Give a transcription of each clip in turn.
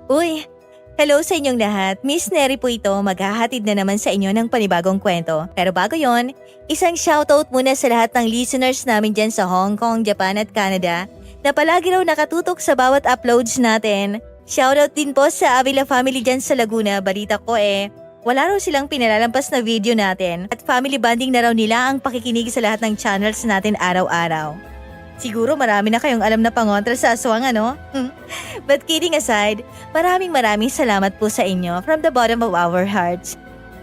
Uy, hello sa inyong lahat. Miss Neri po ito, maghahatid na naman sa inyo ng panibagong kwento. Pero bago yon, isang shoutout muna sa lahat ng listeners namin dyan sa Hong Kong, Japan at Canada na palagi raw nakatutok sa bawat uploads natin. Shoutout din po sa Avila family dyan sa Laguna. Balita ko wala raw silang pinalalampas na video natin at family bonding na raw nila ang pakikinig sa lahat ng channels natin araw-araw. Siguro marami na kayong alam na pangontra sa aswang ano? But kidding aside, maraming salamat po sa inyo from the bottom of our hearts.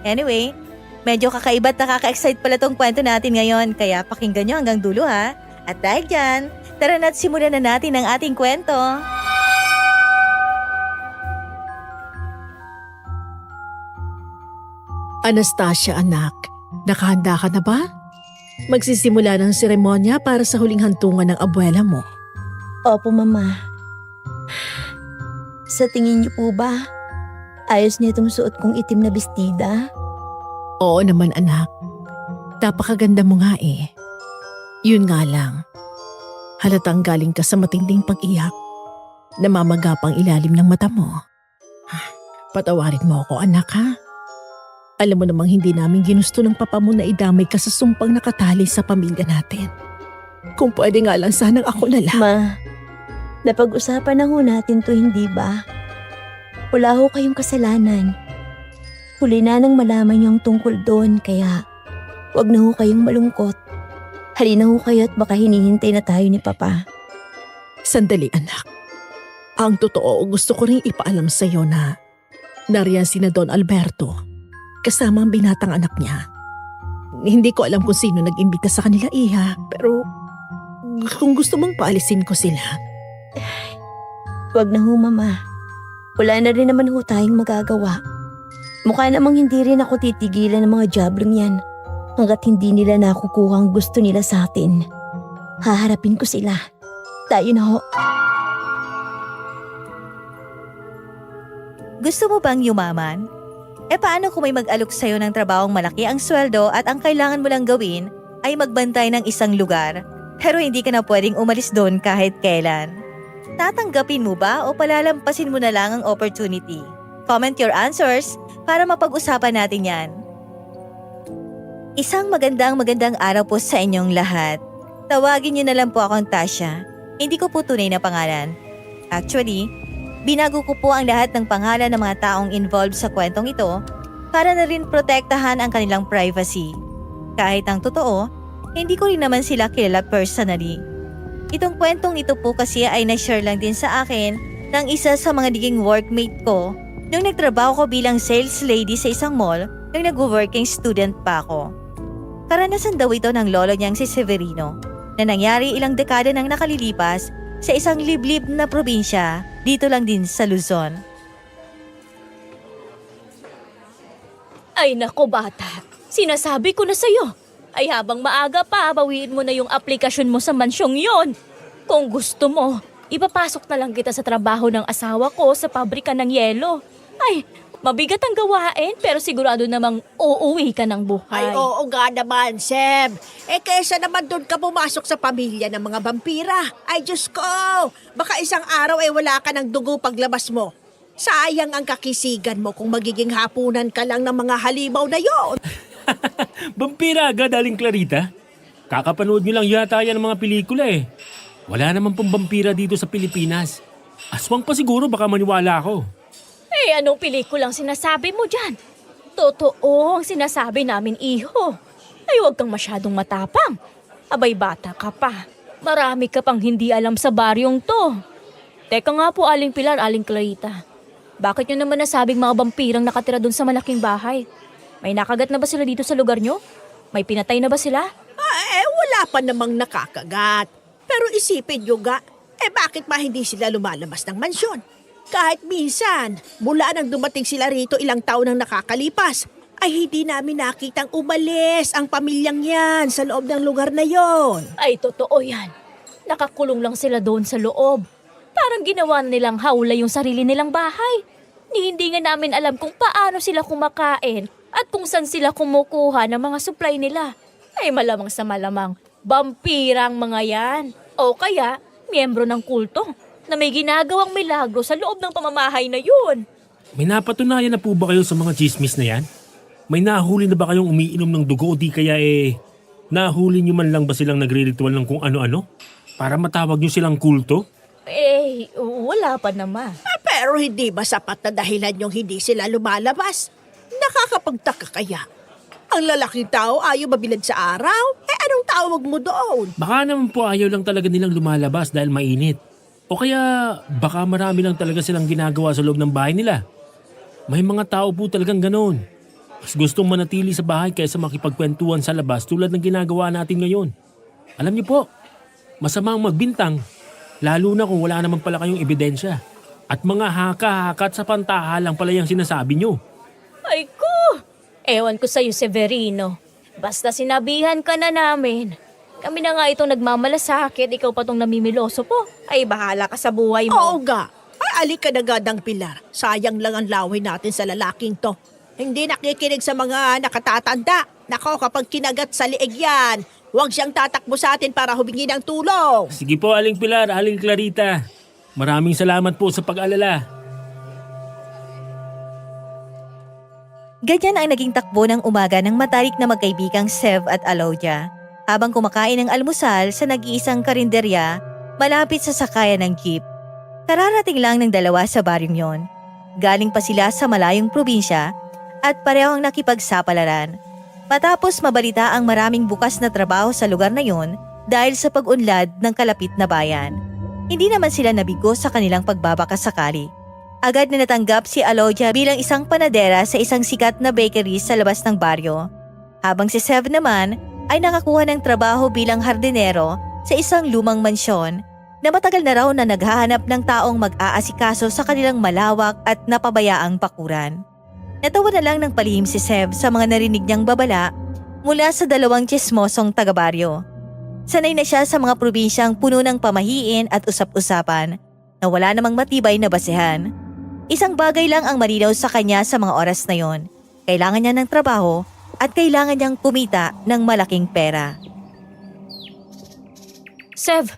Anyway, medyo kakaiba at nakaka-excite pala tong kwento natin ngayon kaya pakinggan nyo hanggang dulo ha. At dahil dyan, tara na't simulan na natin ang ating kwento. Anastasia anak, nakahanda ka na ba? Magsisimula ng seremonya para sa huling hantungan ng abuela mo. Opo, Mama. Sa tingin niyo po ba, ayos niya itong suot kong itim na bestida? Oo naman anak, napakaganda mo nga Yun nga lang, halatang galing ka sa matinding pag-iyak. Namamagapang ilalim ng mata mo. Patawarin mo ako anak ha. Alam mo namang hindi namin ginusto ng papa mo na idamay ka sa sumpang nakatali sa pamilya natin. Kung pwede nga lang sanang ako na lang. Ma, napag-usapan na ho natin to, hindi ba? Wala ho kayong kasalanan. Huli na nang malaman niyong tungkol doon, kaya wag na ho kayong malungkot. Halina ho kayo at baka hinihintay na tayo ni Papa. Sandali anak. Ang totoo, gusto ko rin ipaalam sa iyo na nariyan sina Don Alberto kasama ang binatang anak niya. Hindi ko alam kung sino nag-imbita sa kanila iha, pero kung gusto mong paalisin ko sila. Wag na ho, Mama. Wala na rin naman ho tayong magagawa. Mukha namang hindi rin ako titigilan ng mga jablong yan hanggat hindi nila nakukuha ang gusto nila sa atin. Haharapin ko sila. Tayo na ho. Gusto mo bang yumaman? Paano kung may mag-alok sa'yo ng trabahong malaki ang sweldo at ang kailangan mo lang gawin ay magbantay ng isang lugar, pero hindi ka na pwedeng umalis doon kahit kailan? Tatanggapin mo ba o palalampasin mo na lang ang opportunity? Comment your answers para mapag-usapan natin yan. Isang magandang araw po sa inyong lahat. Tawagin niyo na lang po akong Tasha. Hindi ko po tunay na pangalan. Actually, binago ko po ang lahat ng pangalan ng mga taong involved sa kwentong ito para na rin protektahan ang kanilang privacy. Kahit ang totoo, hindi ko rin naman sila kilala personally. Itong kwentong ito po kasi ay na-share lang din sa akin ng isa sa mga naging workmate ko nung nagtrabaho ko bilang sales lady sa isang mall nung nag-working student pa ako. Karanasan daw ito ng lolo niyang si Severino na nangyari ilang dekada nang nakalilipas sa isang liblib na probinsya dito lang din sa Luzon. Ay nako bata, sinasabi ko na sa'yo. Ay habang maaga pa, bawiin mo na yung aplikasyon mo sa mansyong yon. Kung gusto mo, ipapasok na lang kita sa trabaho ng asawa ko sa pabrika ng yelo. Ay, mabigat ang gawain pero sigurado namang uuwi ka ng buhay. Ay, oo nga naman, Sem. Kesa naman doon ka pumasok sa pamilya ng mga vampira. Ay, Diyos ko! Baka isang araw wala ka ng dugo paglabas mo. Sayang ang kakisigan mo kung magiging hapunan ka lang ng mga halimaw na yon. Vampira agad, Aling Clarita. Kakapanood nyo lang yata yan ng mga pelikula Wala naman pong vampira dito sa Pilipinas. Aswang pa siguro, baka maniwala ako. Anong pelikulang sinasabi mo dyan? Totoo ang sinasabi namin, iho. Ay, huwag kang masyadong matapang. Abay, bata ka pa. Marami ka pang hindi alam sa baryong to. Teka nga po, Aling Pilar, Aling Clarita. Bakit nyo naman nasabing mga vampirang nakatira dun sa malaking bahay? May nakagat na ba sila dito sa lugar nyo? May pinatay na ba sila? Wala pa namang nakakagat. Pero isipin nyo ga, bakit ba hindi sila lumalabas ng mansyon? Kahit minsan, mula nang dumating sila rito ilang taon nang nakakalipas, ay hindi namin nakitang umalis ang pamilyang yan sa loob ng lugar na yon. Ay, totoo yan. Nakakulong lang sila doon sa loob. Parang ginawa nilang hawla yung sarili nilang bahay. Hindi nga namin alam kung paano sila kumakain at kung saan sila kumukuha ng mga supply nila. Ay malamang sa malamang, vampirang mga yan. O kaya, miyembro ng kulto. na may ginagawang milagro sa loob ng pamamahay na yun. May napatunayan na po ba kayo sa mga chismis na yan? May nahuli na ba kayong umiinom ng dugo o di kaya nahuli nyo man lang ba silang nagre-ritual ng kung ano-ano? Para matawag nyo silang kulto? Wala pa naman. Pero hindi ba sapat na dahilan yung hindi sila lumalabas? Nakakapagtaka kaya. Ang lalaking tao ayaw mabilad sa araw? Anong tawag mo doon? Baka naman po ayaw lang talaga nilang lumalabas dahil mainit. O kaya baka marami lang talaga silang ginagawa sa loob ng bahay nila. May mga tao po talagang ganoon. Mas gustong manatili sa bahay kaysa makipagkwentuhan sa labas tulad ng ginagawa natin ngayon. Alam niyo po, masamang magbintang, lalo na kung wala naman pala kayong ebidensya. At mga haka-hakat sa pantaha lang pala yung sinasabi niyo. Ay ko! Ewan ko sa'yo, Severino. Basta sinabihan ka na namin. Kami na nga itong nagmamalasakit, ikaw pa tong namimiloso po. Ay, bahala ka sa buhay mo. Oo nga. Ay, alik ka na gadang Pilar. Sayang lang ang laway natin sa lalaking to. Hindi nakikinig sa mga nakatatanda. Nako, kapag kinagat sa liig yan, huwag siyang tatakbo sa atin para humingi ng tulong. Sige po, Aling Pilar, Aling Clarita. Maraming salamat po sa pag-alala. Ganyan ang naging takbo ng umaga ng matarik na magkaibigang Sev at Alodia. Habang kumakain ng almusal sa nag-iisang karinderya, malapit sa sakayan ng jeep. Kararating lang ng dalawa sa baryong yon. Galing pa sila sa malayong probinsya at parehong nakipagsapalaran. Matapos mabalita ang maraming bukas na trabaho sa lugar na yon dahil sa pag-unlad ng kalapit na bayan. Hindi naman sila nabigo sa kanilang pagbabakasakali. Agad na natanggap si Alodia bilang isang panadera sa isang sikat na bakery sa labas ng baryo. Habang si Sev naman ay nakakuha ng trabaho bilang hardinero sa isang lumang mansyon na matagal na raw na naghahanap ng taong mag-aasikaso sa kanilang malawak at napabayaang bakuran. Natawa na lang ng palihim si Sev sa mga narinig niyang babala mula sa dalawang tsismosong taga-baryo. Sanay na siya sa mga probinsyang puno ng pamahiin at usap-usapan na wala namang matibay na basehan. Isang bagay lang ang malinaw sa kanya sa mga oras na yon. Kailangan niya ng trabaho at kailangan niyang kumita ng malaking pera. Sev,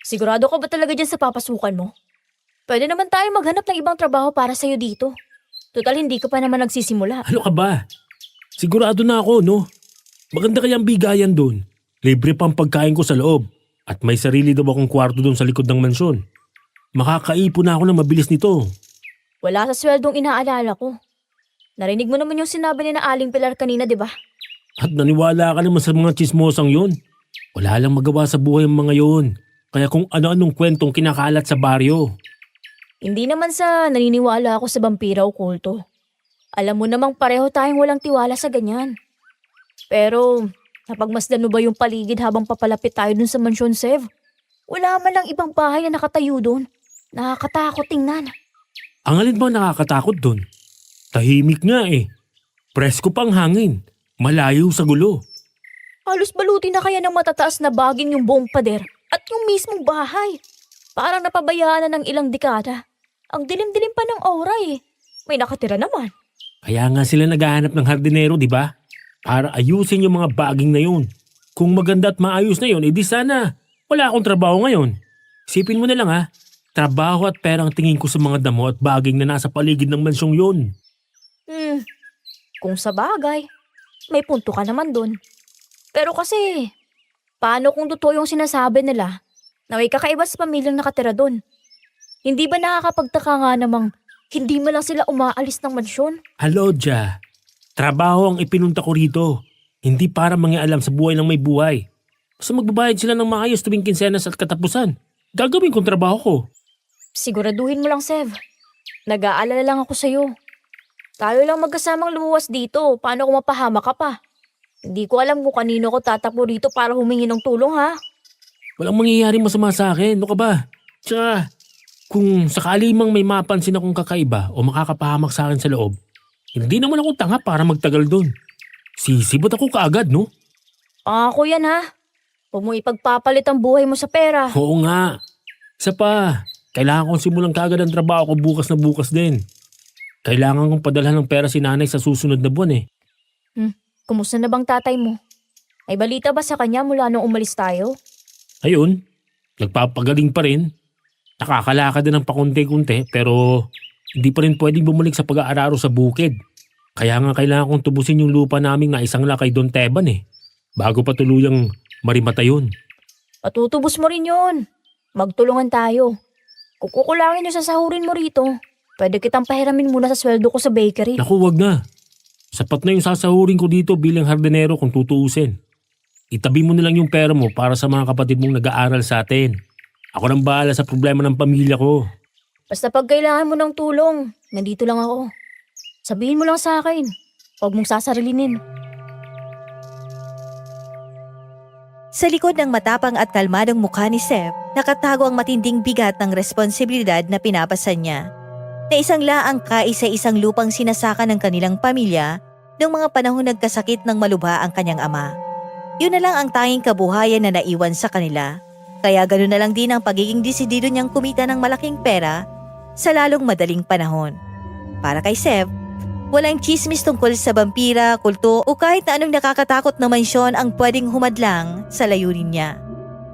sigurado ka ba talaga dyan sa papasukan mo? Pwede naman tayo maghanap ng ibang trabaho para sa'yo dito. Total, hindi ka pa naman nagsisimula. Ano ka ba? Sigurado na ako, no? Maganda kayang bigayan doon. Libre pang pagkain ko sa loob. At may sarili daw akong kwarto doon sa likod ng mansyon. Makakaipon na ako ng mabilis nito. Wala sa sweldong inaalala ko. Narinig mo naman yung sinabi ni na Aling Pilar kanina, di ba? At naniwala ka naman sa mga chismosang yun. Wala lang magawa sa buhay ang mga yun. Kaya kung ano-anong kwentong kinakalat sa baryo. Hindi naman sa naniniwala ako sa vampira o kulto. Alam mo namang pareho tayong walang tiwala sa ganyan. Pero napagmasdan mo ba yung paligid habang papalapit tayo dun sa mansyon, Sev? Wala man lang ibang bahay na nakatayo dun. Nakakatakot tingnan. Ang alin ba nakakatakot doon? Tahimik nga eh. Presko pang hangin. Malayo sa gulo. Halos balutin na kaya ng matataas na baging yung buong pader at yung mismong bahay. Parang napabayaan na ng ilang dekada. Ang dilim-dilim pa ng aura eh. May nakatira naman. Kaya nga sila naghahanap ng hardinero, di ba? Para ayusin yung mga baging na yun. Kung maganda at maayos na yun, edi sana wala akong trabaho ngayon. Isipin mo na lang ha. Trabaho at perang tingin ko sa mga damo at baging na nasa paligid ng mansyong yun. Kung sa bagay, may punto ka naman dun. Pero kasi, paano kung totoo yung sinasabi nila na may kakaiba sa pamilyang nakatira dun? Hindi ba nakakapagtaka nga namang hindi mo lang sila umaalis ng mansyon? Alodia, trabaho ang ipinunta ko rito. Hindi para mangialam sa buhay ng may buhay. Basta magbabayad sila ng maayos tuwing kinsenas at katapusan. Gagawin kong trabaho ko. Siguraduhin mo lang, Sev. Nag-aalala lang ako sa'yo. Tayo lang magkasamang lumuwas dito. Paano kung mapahama ka pa? Hindi ko alam kung kanino ko tatakbo rito para humingi ng tulong, ha? Walang mangyayaring masama sa akin. Ano ka ba? Tsaka, kung sakali mang may mapansin akong kakaiba o makakapahamak sa akin sa loob, hindi naman ako tanga para magtagal doon. Sisibot ako kaagad, no? Ako yan, ha? Huwag mo ipagpapalit ang buhay mo sa pera. Oo nga. Isa pa, kailangan kong simulang kaagad ang trabaho ko bukas na bukas din. Kailangan kong padalhan ng pera si nanay sa susunod na buwan eh. Kumusta na bang tatay mo? May balita ba sa kanya mula nung umalis tayo? Ayun, nagpapagaling pa rin. Nakakalakad din ng pakunti-kunti pero hindi pa rin pwedeng bumalik sa pag-aararo sa bukid. Kaya nga kailangan kong tubusin yung lupa naming na isang lakay Don Teban bago pa tuluyang marimata yun. Patutubos mo rin yun. Magtulungan tayo. Kung kukulangin yung sasahurin mo rito, pwede kitang pahiramin muna sa sweldo ko sa bakery. Naku, wag na. Sapat na yung sasahurin ko dito bilang hardinero kung tutuusin. Itabi mo na lang yung pera mo para sa mga kapatid mong nag-aaral sa atin. Ako nang bahala sa problema ng pamilya ko. Basta pag kailangan mo ng tulong, nandito lang ako. Sabihin mo lang sa akin. Huwag mong sasarilinin. Sa likod ng matapang at kalmadong mukha ni Seth, nakatago ang matinding bigat ng responsibilidad na pinapasan niya. Na isang laang kaisa-isang lupang sinasaka ng kanilang pamilya noong mga panahon nagkasakit ng malubha ang kanyang ama. Yun na lang ang tanging kabuhayan na naiwan sa kanila. Kaya ganoon na lang din ang pagiging desidido niyang kumita ng malaking pera sa lalong madaling panahon. Para kay Seth, walang chismis tungkol sa vampira, kulto o kahit na anong nakakatakot na mansyon ang pwedeng humadlang sa layunin niya.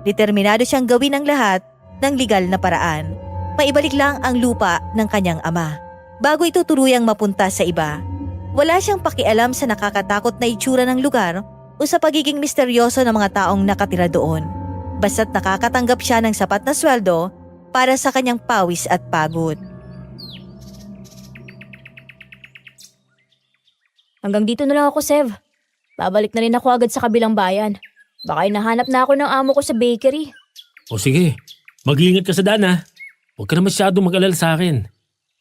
Determinado siyang gawin ang lahat ng legal na paraan. Maibalik lang ang lupa ng kanyang ama bago ito tuluyang mapunta sa iba. Wala siyang pakialam sa nakakatakot na itsura ng lugar o sa pagiging misteryoso ng mga taong nakatira doon. Basta't nakakatanggap siya ng sapat na sweldo para sa kanyang pawis at pagod. Hanggang dito na lang ako, Sev. Babalik na rin ako agad sa kabilang bayan. Baka hinahanap na ako ng amo ko sa bakery. O sige, mag-iingat ka sa daan ha. Huwag ka na masyadong mag-alala sa akin.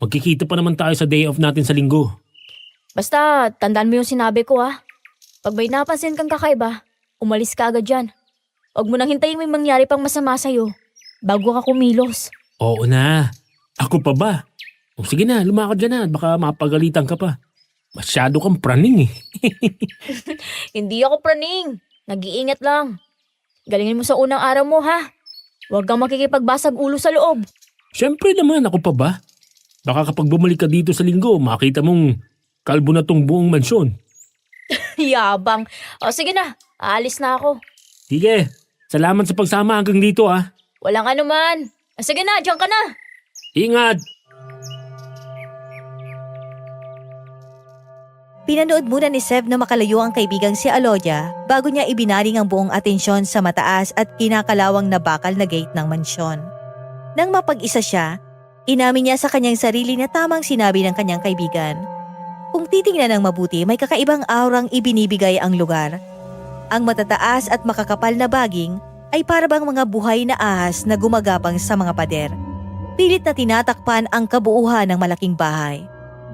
Magkikita pa naman tayo sa day off natin sa linggo. Basta, tandaan mo yung sinabi ko ha. Pag may napansin kang kakaiba, umalis ka agad dyan. Huwag mo nang hintayin may mangyari pang masama sa'yo bago ka kumilos. Oo na. Ako pa ba? O sige na, lumakad ka na. Baka mapagalitan ka pa. Masyado kang praning Hindi ako praning. Nag-iingat lang. Galingin mo sa unang araw mo ha. Huwag kang makikipagbasag ulo sa loob. Siyempre naman, ako pa ba? Baka kapag bumalik ka dito sa linggo, makita mong kalbo na tong buong mansyon. Yabang. O sige na, aalis na ako. Sige, salamat sa pagsama hanggang dito ha. Walang anuman. Sige na, diyan ka na. Ingat! Pinanood muna ni Sev na makalayo ang kaibigang si Alodia bago niya ibinaling ang buong atensyon sa mataas at kinakalawang na bakal na gate ng mansyon. Nang mapag-isa siya, inamin niya sa kanyang sarili na tamang sinabi ng kanyang kaibigan. Kung titingnan ng mabuti, may kakaibang aurang ibinibigay ang lugar. Ang matataas at makakapal na baging ay parabang mga buhay na ahas na gumagapang sa mga pader. Pilit na tinatakpan ang kabuuhan ng malaking bahay.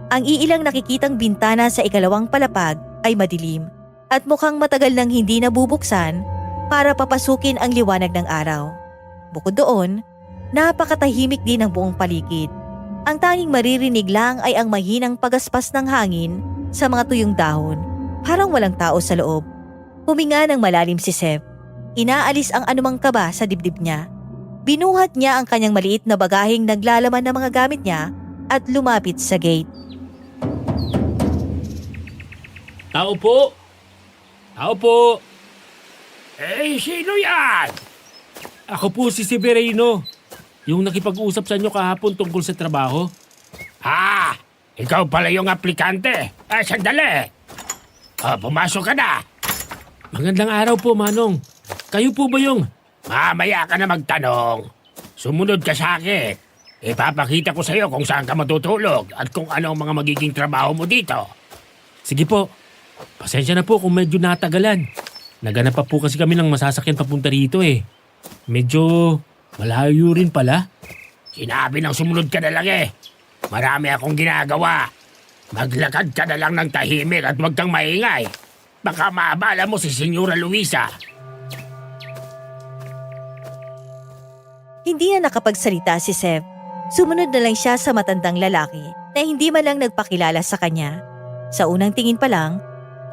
Ang iilang nakikitang bintana sa ikalawang palapag ay madilim at mukhang matagal nang hindi nabubuksan para papasukin ang liwanag ng araw. Bukod doon, napakatahimik din ang buong paligid. Ang tanging maririnig lang ay ang mahinang pagaspas ng hangin sa mga tuyong dahon. Parang walang tao sa loob. Huminga ng malalim si Sev. Inaalis ang anumang kaba sa dibdib niya. Binuhat niya ang kanyang maliit na bagaheng naglalaman ng mga gamit niya at lumapit sa gate. Tao po! Tao po! Sino yan? Ako po si Severino. Yung nakipag-usap sa inyo kahapon tungkol sa trabaho. Ikaw pala yung aplikante. Sandali. Pumasok ka na. Magandang araw po, Manong. Kayo po ba yung... Mamaya ka na magtanong. Sumunod ka sa akin. Ipapakita ko sa iyo kung saan ka matutulog at kung ano ang mga magiging trabaho mo dito. Sige po. Pasensya na po kung medyo natagalan. Naganap pa po kasi kami ng masasakyan papunta rito Medyo malayo rin pala. Sinabi ng sumunod ka na lang Marami akong ginagawa. Maglakad ka na lang ng tahimik at huwag kang maingay. Baka maabala mo si Senyora Luisa. Hindi na nakapagsalita si Sev. Sumunod na lang siya sa matandang lalaki na hindi man lang nagpakilala sa kanya. Sa unang tingin pa lang,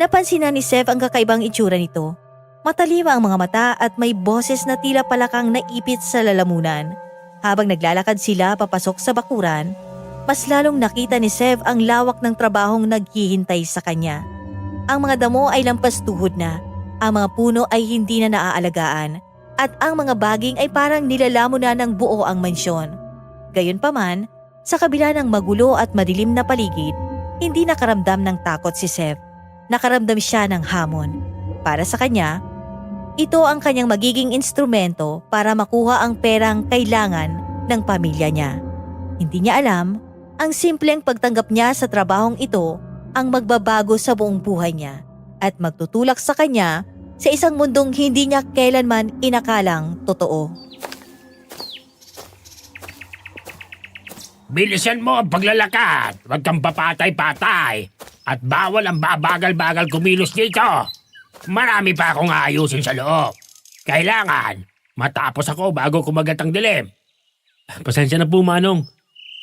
napansin na ni Sev ang kakaibang itsura nito. Mataliwa ang mga mata at may boses na tila palakang naipit sa lalamunan. Habang naglalakad sila papasok sa bakuran, mas lalong nakita ni Sev ang lawak ng trabahong naghihintay sa kanya. Ang mga damo ay lampas tuhod na, ang mga puno ay hindi na naaalagaan, at ang mga baging ay parang nilalamo na ng buo ang mansyon. Gayunpaman, sa kabila ng magulo at madilim na paligid, hindi nakaramdam ng takot si Sev. Nakaramdam siya ng hamon. Para sa kanya, ito ang kanyang magiging instrumento para makuha ang perang kailangan ng pamilya niya. Hindi niya alam, ang simpleng pagtanggap niya sa trabahong ito ang magbabago sa buong buhay niya at magtutulak sa kanya sa isang mundong hindi niya kailanman inakalang totoo. Bilisan mo ang paglalakad. Huwag kang papatay-patay. At bawal ang babagal-bagal kumilos dito. Marami pa akong ayusin sa loob. Kailangan matapos ako bago kumagat ang dilim. Pasensya na po, Manong.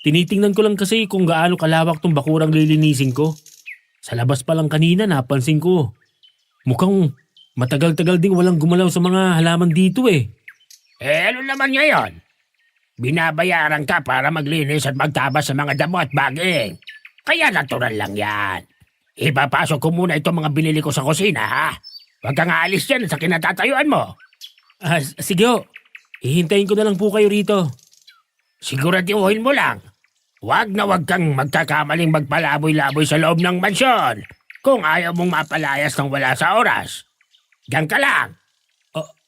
Tinitingnan ko lang kasi kung gaano kalawak tong bakurang lilinisin ko. Sa labas pa lang kanina napansin ko. Mukhang matagal-tagal ding walang gumalaw sa mga halaman dito eh. Ano naman ngayon? Binabayaran ka para maglinis at magtabas sa mga damo at baging. Kaya natural lang yan. Ipapasok ko muna itong mga binili ko sa kusina, ha? Huwag kang aalis dyan sa kinatatayuan mo. Sige ho. Hihintayin ko na lang po kayo rito. Siguratiuhin mo lang. Huwag kang magkakamaling magpalaboy-laboy sa loob ng mansyon kung ayaw mong mapalayas ng wala sa oras. Diyan ka lang.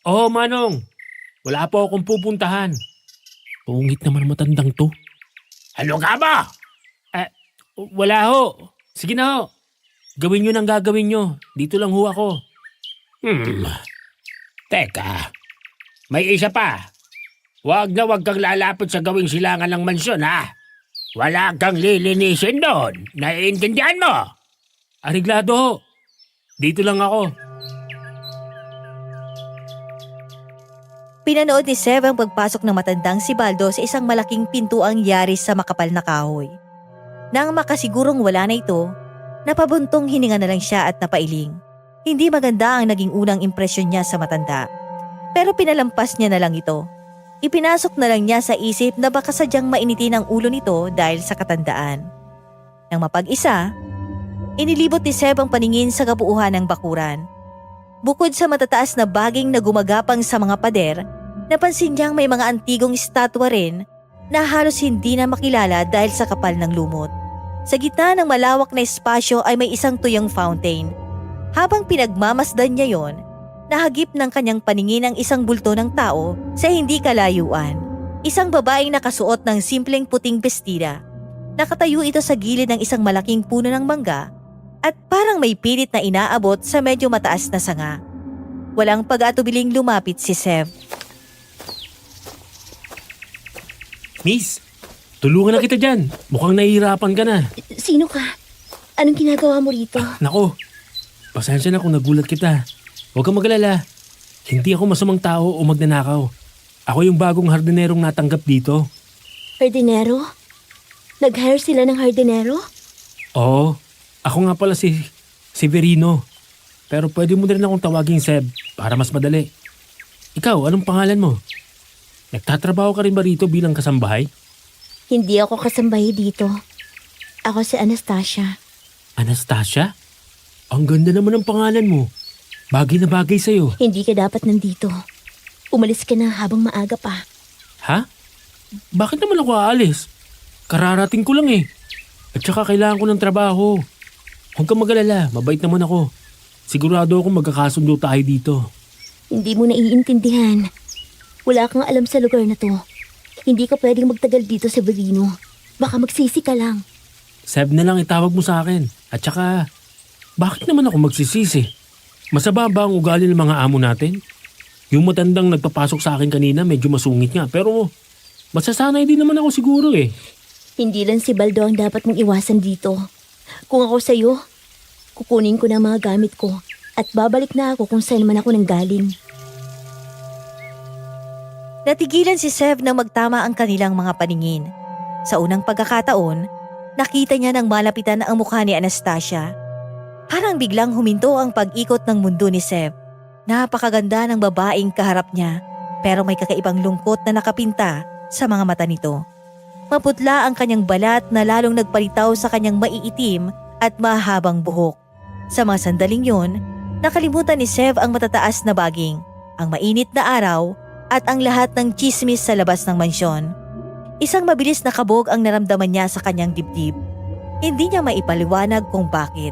Oo, Manong. Wala po akong pupuntahan. Pungit naman matandang to. Ano ka ba? Wala ho. Sige na ho. Gawin nyo nang gagawin nyo. Dito lang ho ako. Teka. May isa pa. Huwag kang lalapit sa gawing silangan ng mansyon, ha? Wala kang lilinisin doon. Naiintindihan mo? Ariglado ho. Dito lang ako. Pinanood ni Sev ang pagpasok ng matandang si Baldo sa isang malaking pintuang yaris sa makapal na kahoy. Nang makasigurong wala na ito, napabuntong hininga na lang siya at napailing. Hindi maganda ang naging unang impresyon niya sa matanda. Pero pinalampas niya na lang ito. Ipinasok na lang niya sa isip na baka sadyang mainitin ang ulo nito dahil sa katandaan. Nang mapag-isa, inilibot ni Sev ang paningin sa kabuuan ng bakuran. Bukod sa matataas na baging na gumagapang sa mga pader, napansin niyang may mga antigong estatwa rin na halos hindi na makilala dahil sa kapal ng lumot. Sa gitna ng malawak na espasyo ay may isang tuyong fountain. Habang pinagmamasdan niya yon, nahagip ng kanyang paningin ang isang bulto ng tao sa hindi kalayuan. Isang babaeng nakasuot ng simpleng puting bestida. Nakatayo ito sa gilid ng isang malaking puno ng mangga at parang may pilit na inaabot sa medyo mataas na sanga. Walang pag-atubiling lumapit si Sev. Miss, tulungan na kita dyan. Mukhang nahihirapan ka na. Sino ka? Anong ginagawa mo rito? Nako, pasensya na kung nagulat kita. Huwag kang magalala. Hindi ako masamang tao o magnanakaw. Ako yung bagong hardinerong natanggap dito. Hardinero? Nag-hire sila ng hardinero? Oo, ako nga pala si Severino. Pero pwede mo na rin akong tawaging Seb para mas madali. Ikaw, anong pangalan mo? Nagtatrabaho ka rin ba rito bilang kasambahay? Hindi ako kasambahay dito. Ako si Anastasia. Anastasia? Ang ganda naman ng pangalan mo. Bagay na bagay sa'yo. Hindi ka dapat nandito. Umalis ka na habang maaga pa. Ha? Bakit naman ako aalis? Kararating ko lang eh. At saka kailangan ko ng trabaho. Huwag kang mag-alala, mabait naman ako. Sigurado akong magkakasundo tayo dito. Hindi mo naiintindihan. Wala kang alam sa lugar na to. Hindi ka pwedeng magtagal dito sa Severino. Baka magsisi ka lang. Seb na lang itawag mo sa akin. At saka, bakit naman ako magsisisi? Masama ba ang ugali ng mga amo natin? Yung matandang nagpapasok sa akin kanina medyo masungit nga. Pero masasanay din naman ako siguro eh. Hindi lang si Baldo ang dapat mong iwasan dito. Kung ako sa'yo, kukunin ko na mga gamit ko at babalik na ako kung saan man ako nanggaling. Natigilan si Sev na magtama ang kanilang mga paningin. Sa unang pagkakataon, nakita niya nang malapitan ang mukha ni Anastasia. Parang biglang huminto ang pag-ikot ng mundo ni Sev. Napakaganda ng babaeng kaharap niya, pero may kakaibang lungkot na nakapinta sa mga mata nito. Maputla ang kanyang balat na lalong nagpalitaw sa kanyang maiitim at mahabang buhok. Sa mga sandaling yon, nakalimutan ni Sev ang matataas na baging, ang mainit na araw at ang lahat ng chismis sa labas ng mansyon. Isang mabilis na kabog ang naramdaman niya sa kanyang dibdib. Hindi niya maipaliwanag kung bakit.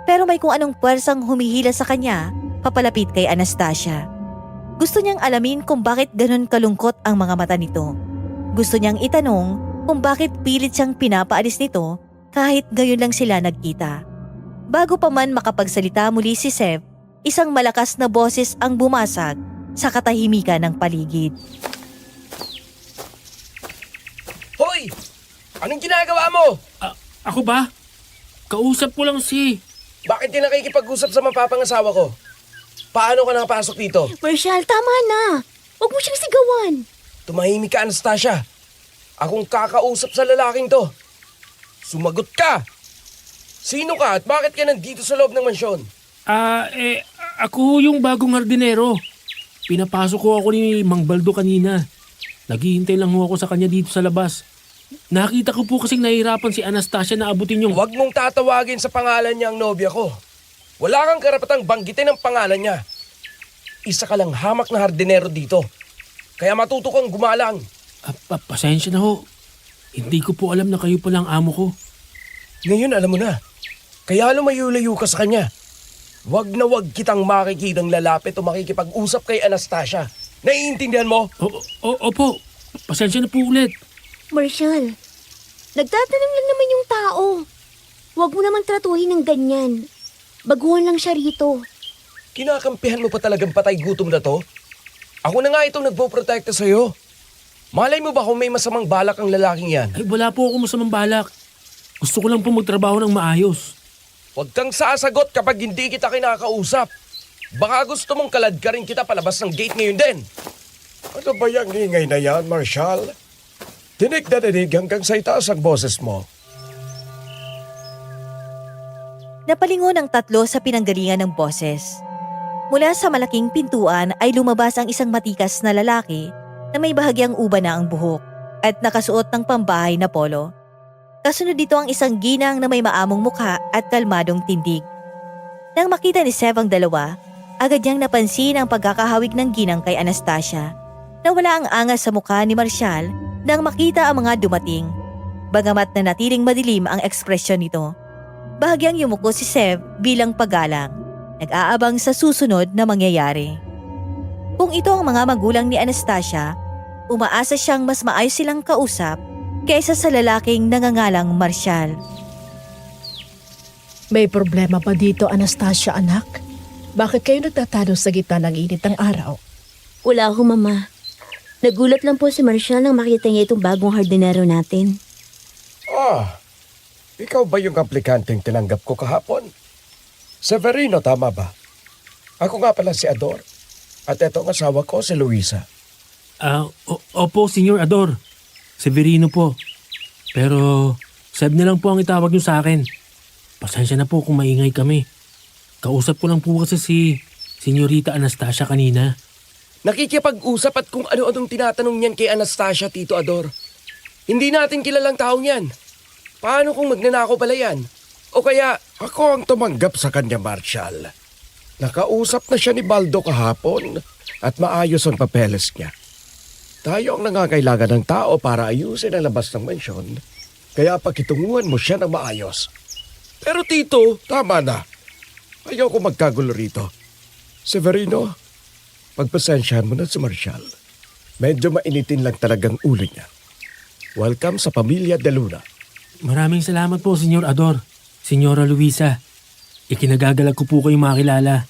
Pero may kung anong puwersang humihila sa kanya papalapit kay Anastasia. Gusto niyang alamin kung bakit ganun kalungkot ang mga mata nito. Gusto niyang itanong kung bakit pilit siyang pinapaalis nito kahit gayon lang sila nagkita. Bago pa man makapagsalita muli si Sev, isang malakas na boses ang bumasag sa katahimikan ng paligid. Hoy! Anong ginagawa mo? Ako ba? Kausap ko lang si... Bakit di nakikipag-usap sa mapapangasawa ko? Paano ka nakapasok dito? Marshall, tama na. Huwag mo siyang sigawan. Tumahimik ka, Anastasia. Akong kakausap sa lalaking to. Sumagot ka! Sino ka at bakit ka nandito sa loob ng mansyon? Ako yung bagong hardinero. Pinapasok ko ako ni Mang Baldo kanina. Naghihintay lang ho ako sa kanya dito sa labas. Nakita ko po kasing nahihirapan si Anastasia na abutin yung... Huwag mong tatawagin sa pangalan niya ang nobya ko. Wala kang karapatang banggitin ang pangalan niya. Isa ka lang hamak na hardinero dito. Kaya matuto kang gumalang. Pasensya na ho. Hindi ko po alam na kayo palang amo ko. Ngayon alam mo na. Kaya lumayo-layo ka sa kanya. Wag na wag kitang makikitang lalapit o makikipag-usap kay Anastasia. Naiintindihan mo? Opo. Pasensya na po ulit. Marshall, nagtatanong lang naman yung tao. Huwag mo naman tratuhin ng ganyan. Baguhan lang siya rito. Kinakampihan mo pa talagang patay gutom na to? Ako na nga itong nagpoprotekta sa'yo. Malay mo ba kung may masamang balak ang lalaking yan? Ay, wala po ako masamang balak. Gusto ko lang po magtrabaho ng maayos. Huwag kang sasagot kapag hindi kita kinakausap. Baka gusto mong kalad ka rin kita palabas ng gate ngayon din. Ano ba yung ingay na yan, Marshall? Dinig na dinig hanggang sa itaas ang boses mo. Napalingon ang tatlo sa pinanggalingan ng boses. Mula sa malaking pintuan ay lumabas ang isang matikas na lalaki na may bahagyang uba na ang buhok at nakasuot ng pambahay na polo. Kasunod dito ang isang ginang na may maamong mukha at kalmadong tindig. Nang makita ni Sev ang dalawa, agad niyang napansin ang pagkakahawig ng ginang kay Anastasia. Nawala ang angas sa mukha ni Marshall nang makita ang mga dumating. Bagamat na natiling madilim ang ekspresyon nito, bahagyang yumuko si Sev bilang paggalang, nag-aabang sa susunod na mangyayari. Kung ito ang mga magulang ni Anastasia, umaasa siyang mas maayos silang kausap kaysa sa lalaking nangangalang Marshall. May problema ba dito, Anastasia, anak? Bakit kayo nagtatalo sa gitna ng init ng araw? Wala ho, Mama. Nagulat lang po si Marshall nang makita niya itong bagong hardinero natin. Ikaw ba yung aplikanteng tinanggap ko kahapon? Severino, tama ba? Ako nga pala si Ador. At eto ang asawa ko, si Luisa. Opo, Senyor Ador. Severino po. Pero, Seb na lang po ang itawag niyo sa akin. Pasensya na po kung maingay kami. Kausap ko lang po kasi si Senyorita Anastasia kanina. Nakikipag-usap at kung ano-anong tinatanong niyan kay Anastasia, Tito Ador. Hindi natin kilalang taong yan. Paano kung magnanakaw pala yan? O kaya... Ako ang tumanggap sa kanya, Marshall. Nakausap na siya ni Baldo kahapon at maayos ang papeles niya. Tayo ang nangangailangan ng tao para ayusin ang labas ng mansyon. Kaya pakitunguhan mo siya ng maayos. Pero Tito... Tama na. Ayaw ko magkagulo rito. Severino, pagpasensyahan mo na si Marshall. Medyo mainitin lang talagang ulo niya. Welcome sa Pamilya de Luna. Maraming salamat po, Senyor Ador. Senyora Luisa, ikinagagalak ko po kayong makilala.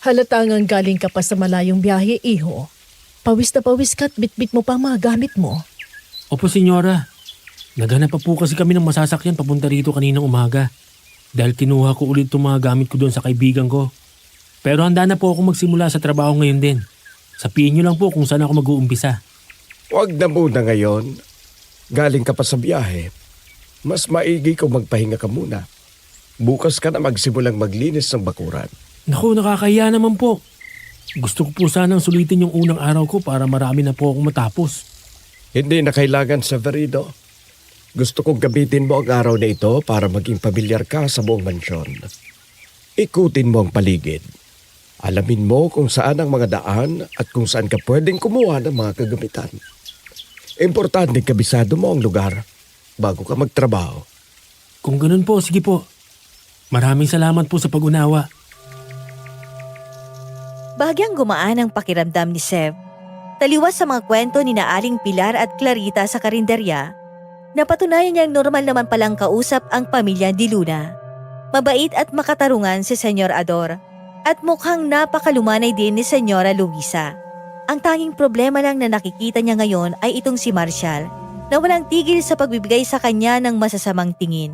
Halatang ang galing ka pa sa malayong biyahe, iho. Pawis na pawis ka at bitbit mo pa ang mga gamit mo. Opo, Senyora. Naghanap pa po kasi kami ng masasakyan papunta rito kaninang umaga. Dahil kinuha ko ulit itong mga gamit ko doon sa kaibigan ko. Pero handa na po ako magsimula sa trabaho ngayon din. Sabihin niyo lang po kung saan ako mag-uumpisa. Huwag na muna ngayon. Galing ka pa sa biyahe. Mas maigi kung magpahinga ka muna. Bukas ka na magsimulang maglinis ng bakuran. Naku, nakakahiya naman po. Gusto ko po sanang sulitin yung unang araw ko para marami na po akong matapos. Hindi na kailangan, Severino. Gusto kong gamitin mo ang araw na ito para maging pamilyar ka sa buong mansyon. Ikutin mo ang paligid. Alamin mo kung saan ang mga daan at kung saan ka pwedeng kumuha ng mga kagamitan. Importante kabisado mo ang lugar bago ka magtrabaho. Kung ganun po, sige po. Maraming salamat po sa pag-unawa. Bahagyang gumaan ang pakiramdam ni Sev. Taliwas sa mga kwento ni Naaling Pilar at Clarita sa karinderya, napatunayan niyang normal naman palang kausap ang pamilya Di Luna. Mabait at makatarungan si Senyor Ador at mukhang napakalumanay din ni Senyora Luisa. Ang tanging problema lang na nakikita niya ngayon ay itong si Marshall na walang tigil sa pagbibigay sa kanya ng masasamang tingin.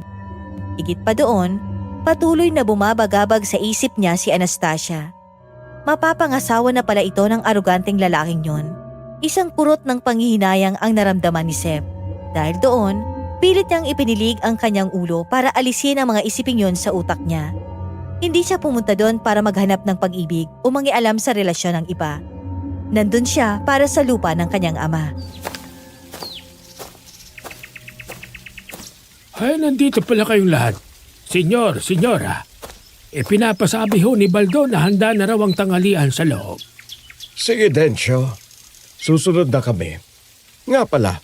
Higit pa doon, patuloy na bumabagabag sa isip niya si Anastasia. Mapapangasawa na pala ito ng aroganteng lalaking yon. Isang purot ng panghihinayang ang naramdaman ni Seb. Dahil doon, pilit niyang ipinilig ang kanyang ulo para alisin ang mga isiping yon sa utak niya. Hindi siya pumunta doon para maghanap ng pag-ibig o mangialam sa relasyon ng iba. Nandun siya para sa lupa ng kanyang ama. Ay, nandito pala kayong lahat. Senyor, senyora, ipinapasabi ho ni Baldo na handa na raw ang tanghalian sa loob. Sige, Densyo. Susunod na kami. Nga pala,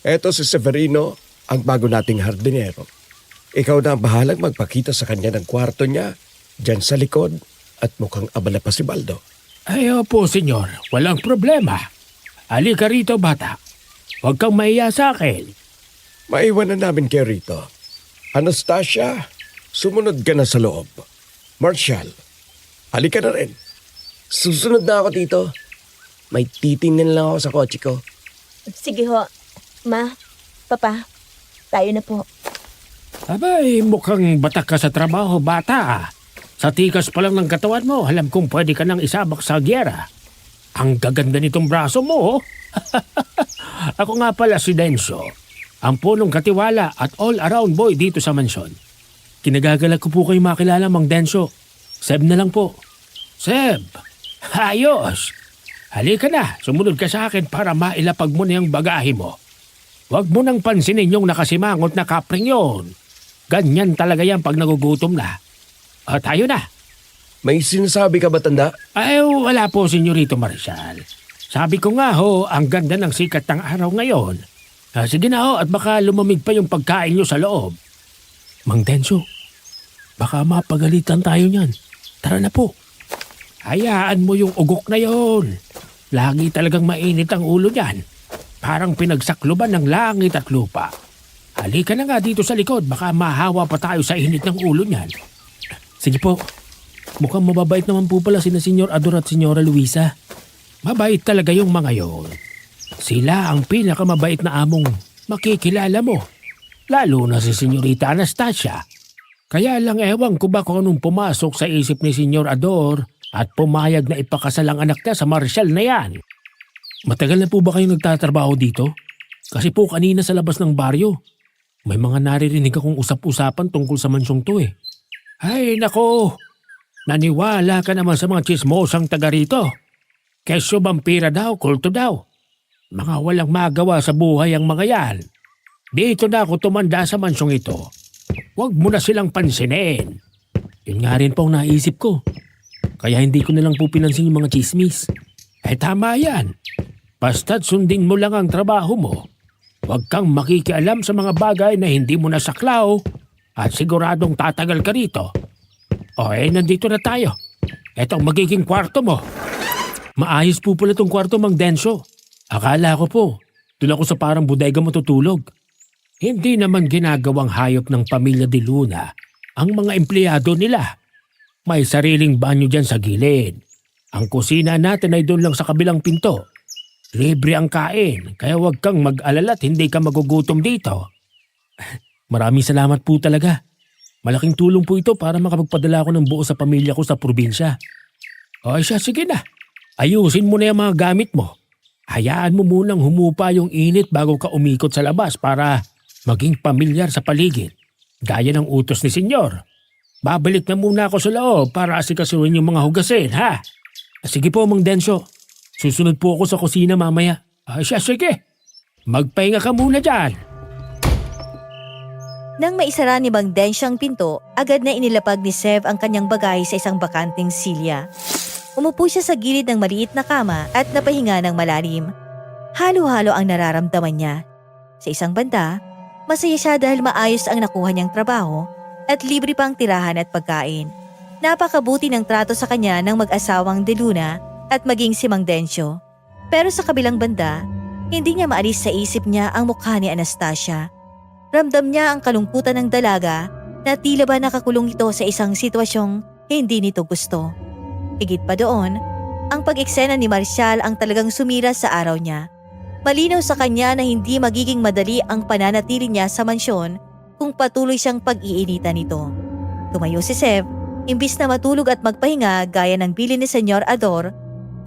eto si Severino, ang bago nating hardinero. Ikaw na ang bahalang magpakita sa kanya ng kwarto niya, dyan sa likod, at mukhang abala pa si Baldo. Ay, opo, senyor. Walang problema. Halika rito, bata. Huwag kang mahiya sa akin. Maiwan na namin kay Rito. Anastasia, sumunod ka na sa loob. Marshall, halika na rin. Susunod na ako dito. May titingnan lang ako sa kotse ko. Sige ho. Ma, Papa, tayo na po. Abay, mukhang batak ka sa trabaho, bata. Sa tikas pa lang ng katawan mo, alam kong pwede ka nang isabak sa gyera. Ang gaganda nitong braso mo, oh. Ako nga pala si Denso, ang punong katiwala at all-around boy dito sa mansyon. Kinagagalak ko po kayo makilala, Mang Denso. Seb na lang po. Seb, ayos. Halika na, sumunod ka sa akin para mailapag mo na yung bagahe mo. Huwag mo nang pansinin yung nakasimangot na kapring yon. Ganyan talaga yan pag nagugutom na. O, tayo na. May sinasabi ka ba, tanda? Ay, wala po, Senyorito Marshall. Sabi ko nga ho, ang ganda ng sikat ng araw ngayon. Sige na ho, at baka lumamig pa yung pagkain nyo sa loob. Mang Denso, baka mapagalitan tayo niyan. Tara na po. Hayaan mo yung ugok na yon. Lagi talagang mainit ang ulo niyan. Parang pinagsakluban ng langit at lupa. Halika na nga dito sa likod, baka mahawa pa tayo sa init ng ulo niyan. Sige po. Mukhang mababait naman po pala sina Senyor Ador at Senyora Luisa. Mabait talaga yung mga yon. Sila ang pinakamabait na among makikilala mo. Lalo na si Senyorita Anastasia. Kaya lang ewan ko ba kung anong pumasok sa isip ni Senyor Ador at pumayag na ipakasal ang anak niya sa Marshall na yan. Matagal na po ba kayo nagtatrabaho dito? Kasi po kanina sa labas ng baryo, may mga naririnig akong usap-usapan tungkol sa mansyong to eh. Ay nako, naniwala ka naman sa mga chismosang taga rito. Kesyo vampira daw, kulto daw. Mga walang magawa sa buhay ang mga yan. Dito na ako tumanda sa mansyong ito. Huwag mo na silang pansinin. Yun nga rin po ang naisip ko. Kaya hindi ko na lang po pinansin yung mga chismis. Eh tama yan. Basta't sundin mo lang ang trabaho mo. Huwag kang makikialam sa mga bagay na hindi mo nasaklaw at siguradong tatagal ka rito. O nandito na tayo. Etong magiging kwarto mo. Maayos po pala tong kwarto, Mang Denso. Akala ko po, doon ako sa parang bodega matutulog. Hindi naman ginagawang hayop ng pamilya Di Luna ang mga empleyado nila. May sariling banyo dyan sa gilid. Ang kusina natin ay doon lang sa kabilang pinto. Libre ang kain, kaya huwag kang mag-alala at hindi ka magugutom dito. Maraming salamat po talaga. Malaking tulong po ito para makapagpadala ko ng buo sa pamilya ko sa probinsya. O siya, sige na. Ayusin mo na yung mga gamit mo. Hayaan mo munang humupa yung init bago ka umikot sa labas para maging pamilyar sa paligid. Gaya ng utos ni Senyor. Babalik na muna ako sa loob para asikasuhin yung mga hugasin, ha? Sige po, Mang Denso. Susunod po ako sa kusina mamaya. Siya, sige. Magpahinga ka muna dyan. Nang maisara ni Mang Densyo ang pinto, agad na inilapag ni Sev ang kanyang bagay sa isang bakanting silya. Umupo siya sa gilid ng maliit na kama at napahinga ng malalim. Halo-halo ang nararamdaman niya. Sa isang banda, masaya siya dahil maayos ang nakuha niyang trabaho at libre pang tirahan at pagkain. Napakabuti ng trato sa kanya ng mag-asawang De Luna at maging si Mang Densyo. Pero sa kabilang banda, hindi niya maalis sa isip niya ang mukha ni Anastasia. Ramdam niya ang kalungkutan ng dalaga na tila ba nakakulong ito sa isang sitwasyong hindi nito gusto. Higit pa doon, ang pag-eksena ni Marcial ang talagang sumira sa araw niya. Malinaw sa kanya na hindi magiging madali ang pananatili niya sa mansyon kung patuloy siyang pag-iinitan nito. Tumayo si Seb, imbis na matulog at magpahinga gaya ng bilin ni Senyor Ador,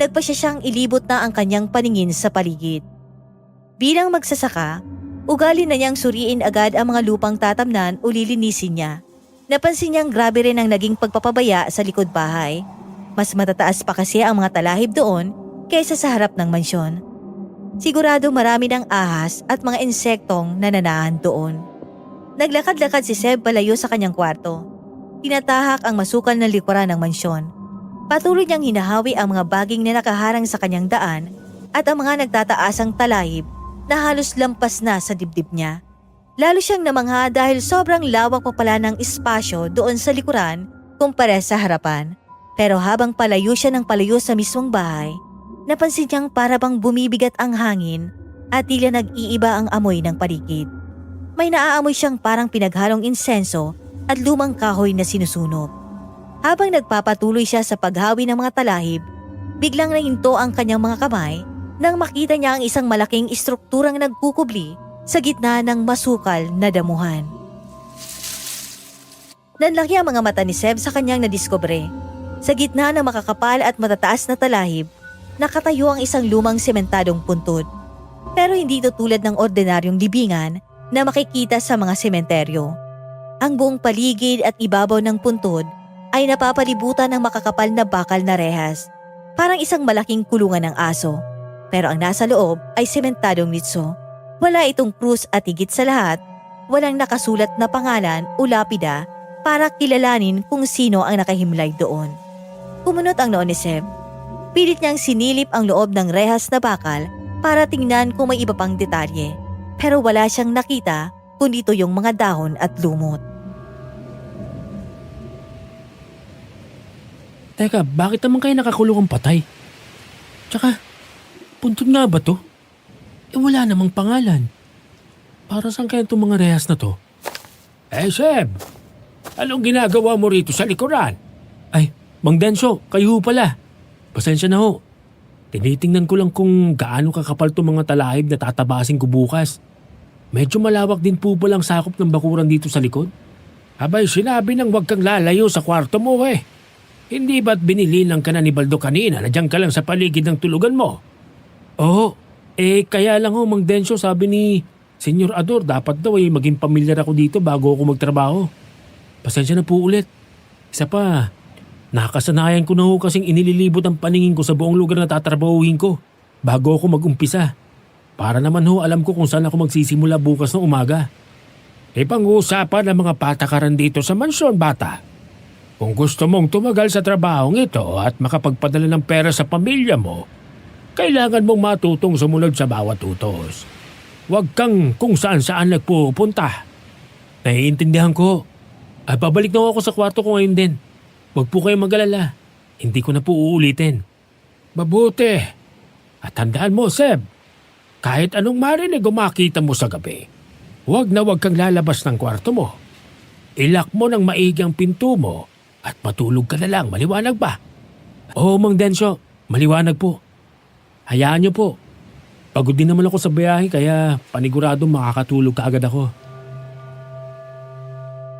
nagpasya siyang ilibot na ang kanyang paningin sa paligid. Bilang magsasaka, ugali na niyang suriin agad ang mga lupang tatamnan o lilinisin niya. Napansin niyang grabe rin ang naging pagpapabaya sa likod bahay. Mas matataas pa kasi ang mga talahib doon kaysa sa harap ng mansyon. Sigurado marami ng ahas at mga insektong nananahan doon. Naglakad-lakad si Seb palayo sa kanyang kwarto. Tinatahak ang masukal na likuran ng mansyon. Patuloy niyang hinahawi ang mga baging na nakaharang sa kanyang daan at ang mga nagtataasang talahib na halos lampas na sa dibdib niya. Lalo siyang namangha dahil sobrang lawak pa pala ng espasyo doon sa likuran kumpara sa harapan. Pero habang palayo siya ng palayo sa mismong bahay, napansin niyang para bang bumibigat ang hangin at tila nag-iiba ang amoy ng paligid. May naaamoy siyang parang pinaghalong insenso at lumang kahoy na sinusunog. Habang nagpapatuloy siya sa paghawi ng mga talahib, biglang nahinto ang kanyang mga kamay nang makita niya ang isang malaking istrukturang nagkukubli sa gitna ng masukal na damuhan. Nanlaki ang mga mata ni Seb sa kanyang nadiskubre. Sa gitna ng makakapal at matataas na talahib, nakatayo ang isang lumang sementadong puntod. Pero hindi ito tulad ng ordinaryong libingan na makikita sa mga sementeryo. Ang buong paligid at ibabaw ng puntod ay napapalibutan ng makakapal na bakal na rehas, parang isang malaking kulungan ng aso. Pero ang nasa loob ay sementadong nitso. Wala itong krus at higit sa lahat, walang nakasulat na pangalan o lapida para kilalanin kung sino ang nakahimlay doon. Kumunot ang noo ni Seb. Pilit niyang sinilip ang loob ng rehas na bakal para tingnan kung may iba pang detalye. Pero wala siyang nakita kundi ito yung mga dahon at lumot. Teka, bakit naman kayo nakakulong ang patay? Tsaka, puntod nga ba to? Wala namang pangalan. Para saan kaya itong mga rehas na to? Seb, anong ginagawa mo rito sa likuran? Ay, Mang Densyo, kayo ho pala. Pasensya na ho. Tinitingnan ko lang kung gaano kakapal itong mga talahib na tatabasin ko bukas. Medyo malawak din po palang sakop ng bakuran dito sa likod. Abay, sinabi nang huwag kang lalayo sa kwarto mo eh. Hindi ba't binilinan ka na ni Baldo kanina na diyan ka lang sa paligid ng tulugan mo? Oo, kaya lang ho Mang Densyo, sabi ni Senyor Ador, dapat daw maging pamilyar ako dito bago ako magtrabaho. Pasensya na po ulit. Isa pa, nakasanayan ko na ho kasing inililibot ang paningin ko sa buong lugar na tatrabahuhin ko bago ako mag-umpisa. Para naman ho alam ko kung saan ako magsisimula bukas ng umaga. Pang-uusapan ng mga patakaran dito sa mansyon, bata. Kung gusto mong tumagal sa trabahong ito at makapagpadala ng pera sa pamilya mo, kailangan mong matutong sumunod sa bawat utos. Huwag kang kung saan-saan nagpupunta. Naiintindihan ko. Pabalik na ako sa kwarto ko ngayon din. Huwag po kayong mag-alala. Hindi ko na po uulitin. Mabuti. At tandaan mo, Seb, kahit anong marinig o makita mo sa gabi, huwag na huwag kang lalabas ng kwarto mo. Ilak mo ng maigi ang pinto mo at matulog ka na lang. Maliwanag ba? Oo, Mang Densyo. Maliwanag po. Hayaan niyo po. Pagod din naman ako sa biyahe kaya paniguradong makakatulog kaagad ako.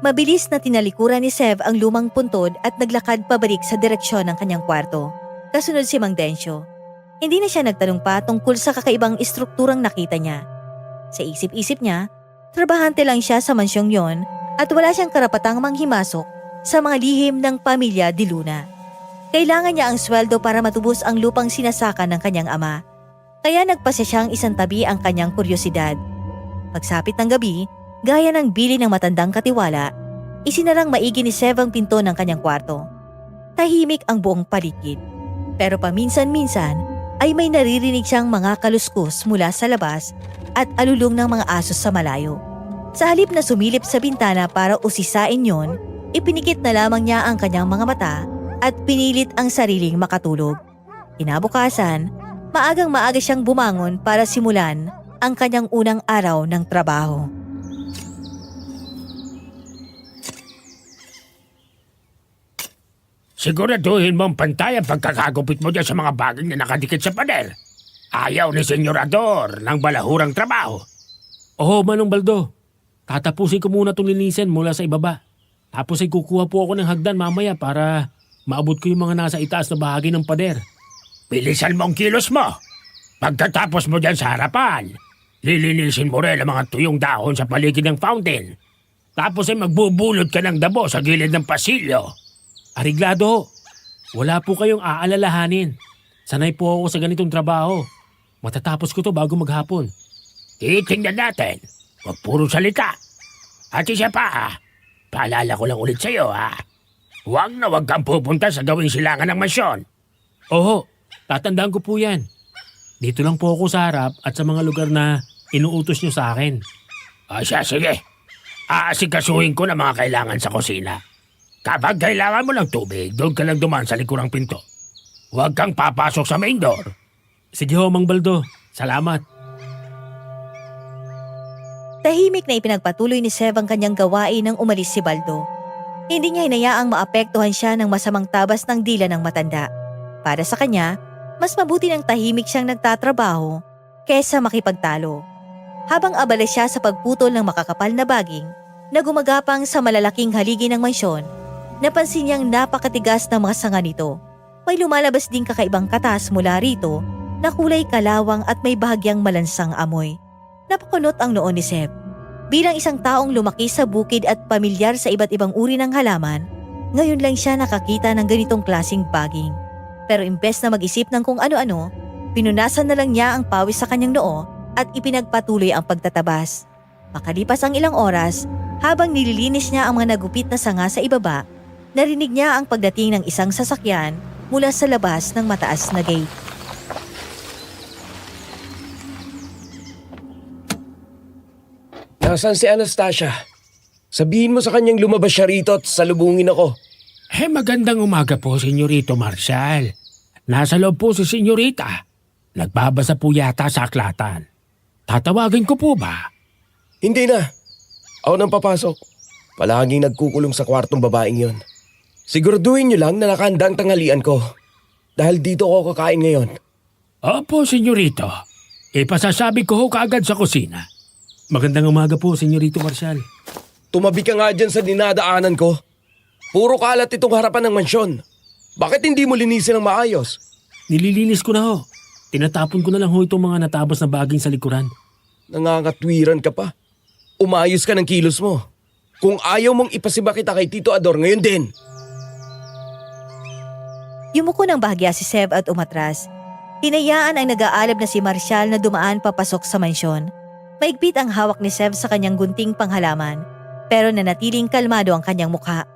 Mabilis na tinalikuran ni Seb ang lumang puntod at naglakad pabalik sa direksyon ng kanyang kwarto. Kasunod si Mang Densyo. Hindi na siya nagtanong pa tungkol sa kakaibang istrukturang nakita niya. Sa isip-isip niya, trabahante lang siya sa mansyong yon at wala siyang karapatang manghimasok sa mga lihim ng pamilya De Luna. Kailangan niya ang sweldo para matubos ang lupang sinasaka ng kanyang ama. Kaya nagpasya siyang isang tabi ang kanyang kuryosidad. Pagsapit ng gabi, gaya ng bili ng matandang katiwala, isinarang maigi ni Seb ang pinto ng kanyang kwarto. Tahimik ang buong paligid. Pero paminsan-minsan, ay may naririnig siyang mga kaluskus mula sa labas at alulong ng mga aso sa malayo. Sa halip na sumilip sa bintana para usisain yon, ipinikit na lamang niya ang kanyang mga mata at pinilit ang sariling makatulog. Kinabukasan, maagang maaga siyang bumangon para simulan ang kanyang unang araw ng trabaho. Siguraduhin mo ang pantay ang pagkakagupit mo dyan sa mga baging na nakadikit sa pader. Ayaw ni Senyorador ng balahurang trabaho. Oo, Manong Baldo. Tatapusin ko muna itong linisin mula sa ibaba. Tapos ay kukuha po ako ng hagdan mamaya para maabot ko yung mga nasa itaas na bahagi ng pader. Bilisan mo ang kilos mo. Pagkatapos mo dyan sa harapan, lilinisin mo rin ang mga tuyong dahon sa paligid ng fountain. Tapos ay magbubulot ka ng dabo sa gilid ng pasilyo. Ariglado, wala po kayong aalalahanin. Sanay po ako sa ganitong trabaho. Matatapos ko to bago maghapon. Titingnan natin. Huwag puro salita. At isa pa, paalala ko lang ulit sa'yo, ha? Huwag na huwag kang pupunta sa gawing silangan ng mansyon. Oo, tatandaan ko po yan. Dito lang po ako sa harap at sa mga lugar na inuutos nyo sa akin. Sige. Aasikasuhin ko na mga kailangan sa kusina. Kapag kailangan mo ng tubig, doon ka lang dumaan sa likurang pinto. Huwag kang papasok sa main door. Sige ho, Mang Baldo. Salamat. Tahimik na ipinagpatuloy ni Sev ang kanyang gawain nang umalis si Baldo. Hindi niya hinayaang maapektuhan siya ng masamang tabas ng dila ng matanda. Para sa kanya, mas mabuti ng tahimik siyang nagtatrabaho kesa makipagtalo. Habang abala siya sa pagputol ng makakapal na baging na gumagapang sa malalaking haligi ng mansyon, napansin niyang napakatigas ng mga sanga nito. May lumalabas ding kakaibang katas mula rito na kulay kalawang at may bahagyang malansang amoy. Napakunot ang noon ni Seb. Bilang isang taong lumaki sa bukid at pamilyar sa iba't ibang uri ng halaman, ngayon lang siya nakakita ng ganitong klaseng baging. Pero imbes na mag-isip ng kung ano-ano, pinunasan na lang niya ang pawis sa kanyang noo at ipinagpatuloy ang pagtatabas. Makalipas ang ilang oras, habang nililinis niya ang mga nagupit na sanga sa ibaba, narinig niya ang pagdating ng isang sasakyan mula sa labas ng mataas na gate. Nasaan si Anastasia? Sabihin mo sa kanyang lumabas siya rito at salubungin ako. Magandang umaga po, Senyorito Marshall. Nasa loob po si Senyorita. Nagbabasa po yata sa aklatan. Tatawagin ko po ba? Hindi na. Ako nang papasok. Palaging nagkukulong sa kwartong babaeng yon. Siguraduhin niyo lang na nakahanda ang tanghalian ko. Dahil dito ako kakain ngayon. Opo, Senyorito. Ipasasabi ko ho kaagad sa kusina. Magandang umaga po, Senyorito Marshall. Tumabi ka nga dyan sa dinadaanan ko. Puro kalat itong harapan ng mansyon. Bakit hindi mo linisin ng maayos? Nililinis ko na ho. Tinatapon ko na lang ho itong mga natabas na baging sa likuran. Nangangatwiran ka pa. Umayos ka ng kilos mo. Kung ayaw mong ipasiba kita kay Tito Ador ngayon din. Yumuko ng bahagya si Seb at umatras. Hinayaan ang nag-aalab na si Marshall na dumaan papasok sa mansyon. Maigpit ang hawak ni Seb sa kanyang gunting panghalaman, pero nanatiling kalmado ang kanyang mukha.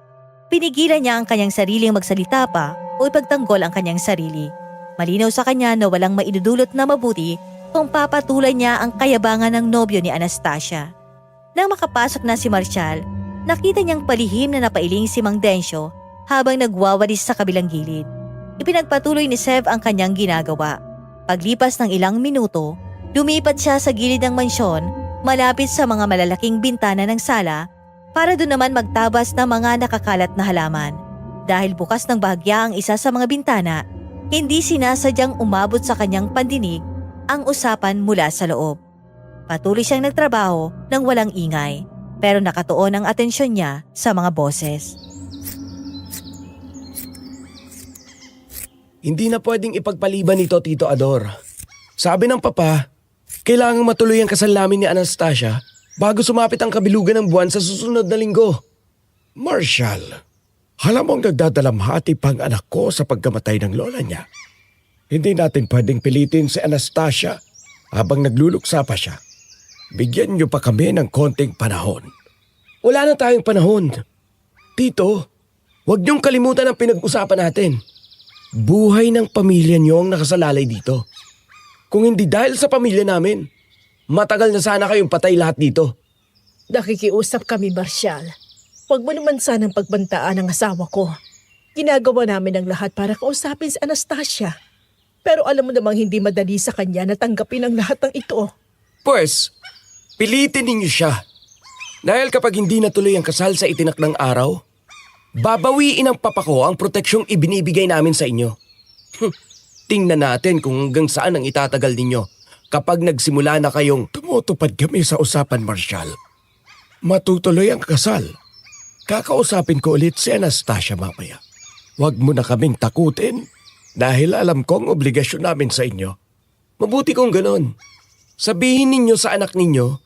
Pinigilan niya ang kanyang sariling magsalita pa o ipagtanggol ang kanyang sarili. Malinaw sa kanya na walang maidudulot na mabuti kung papatulan niya ang kayabangan ng nobyo ni Anastasia. Nang makapasok na si Marshall, nakita niyang palihim na napailing si Mang Densyo habang nagwawalis sa kabilang gilid. Ipinagpatuloy ni Seb ang kanyang ginagawa. Paglipas ng ilang minuto, lumipat siya sa gilid ng mansyon malapit sa mga malalaking bintana ng sala para doon naman magtabas ng mga nakakalat na halaman. Dahil bukas ng bahagya ang isa sa mga bintana, hindi sinasadyang umabot sa kanyang pandinig ang usapan mula sa loob. Patuloy siyang nagtrabaho nang walang ingay, pero nakatuon ang atensyon niya sa mga boses. Hindi na pwedeng ipagpaliban nito, Tito Ador. Sabi ng papa, kailangang matuloy ang kasal namin ni Anastasia bago sumapit ang kabilugan ng buwan sa susunod na linggo. Marshall, alam mong nagdadalamhati pang anak ko sa pagkamatay ng lola niya. Hindi natin pwedeng pilitin si Anastasia habang nagluluksa pa siya. Bigyan niyo pa kami ng konting panahon. Wala na tayong panahon. Tito, huwag niyong kalimutan ang pinag-usapan natin. Buhay ng pamilya niyo ang nakasalalay dito. Kung hindi dahil sa pamilya namin, matagal na sana kayong patay lahat dito. Nakikiusap kami, Marshal. Huwag mo naman sanang pagbantaan ang asawa ko. Ginagawa namin ang lahat para kausapin si Anastasia. Pero alam mo namang hindi madali sa kanya na tanggapin ang lahat ng ito. Pues, pilitin ninyo siya. Dahil kapag hindi natuloy ang kasal sa itinakdang araw, babawiin ng papa ko ang proteksyong ibinibigay namin sa inyo. Tingnan natin kung hanggang saan ang itatagal ninyo kapag nagsimula na kayong tumutupad kami sa usapan, Marshal. Matutuloy ang kasal. Kakausapin ko ulit si Anastasia mamaya. Huwag mo na kaming takutin dahil alam kong obligasyon namin sa inyo. Mabuti kung ganon. Sabihin ninyo sa anak ninyo,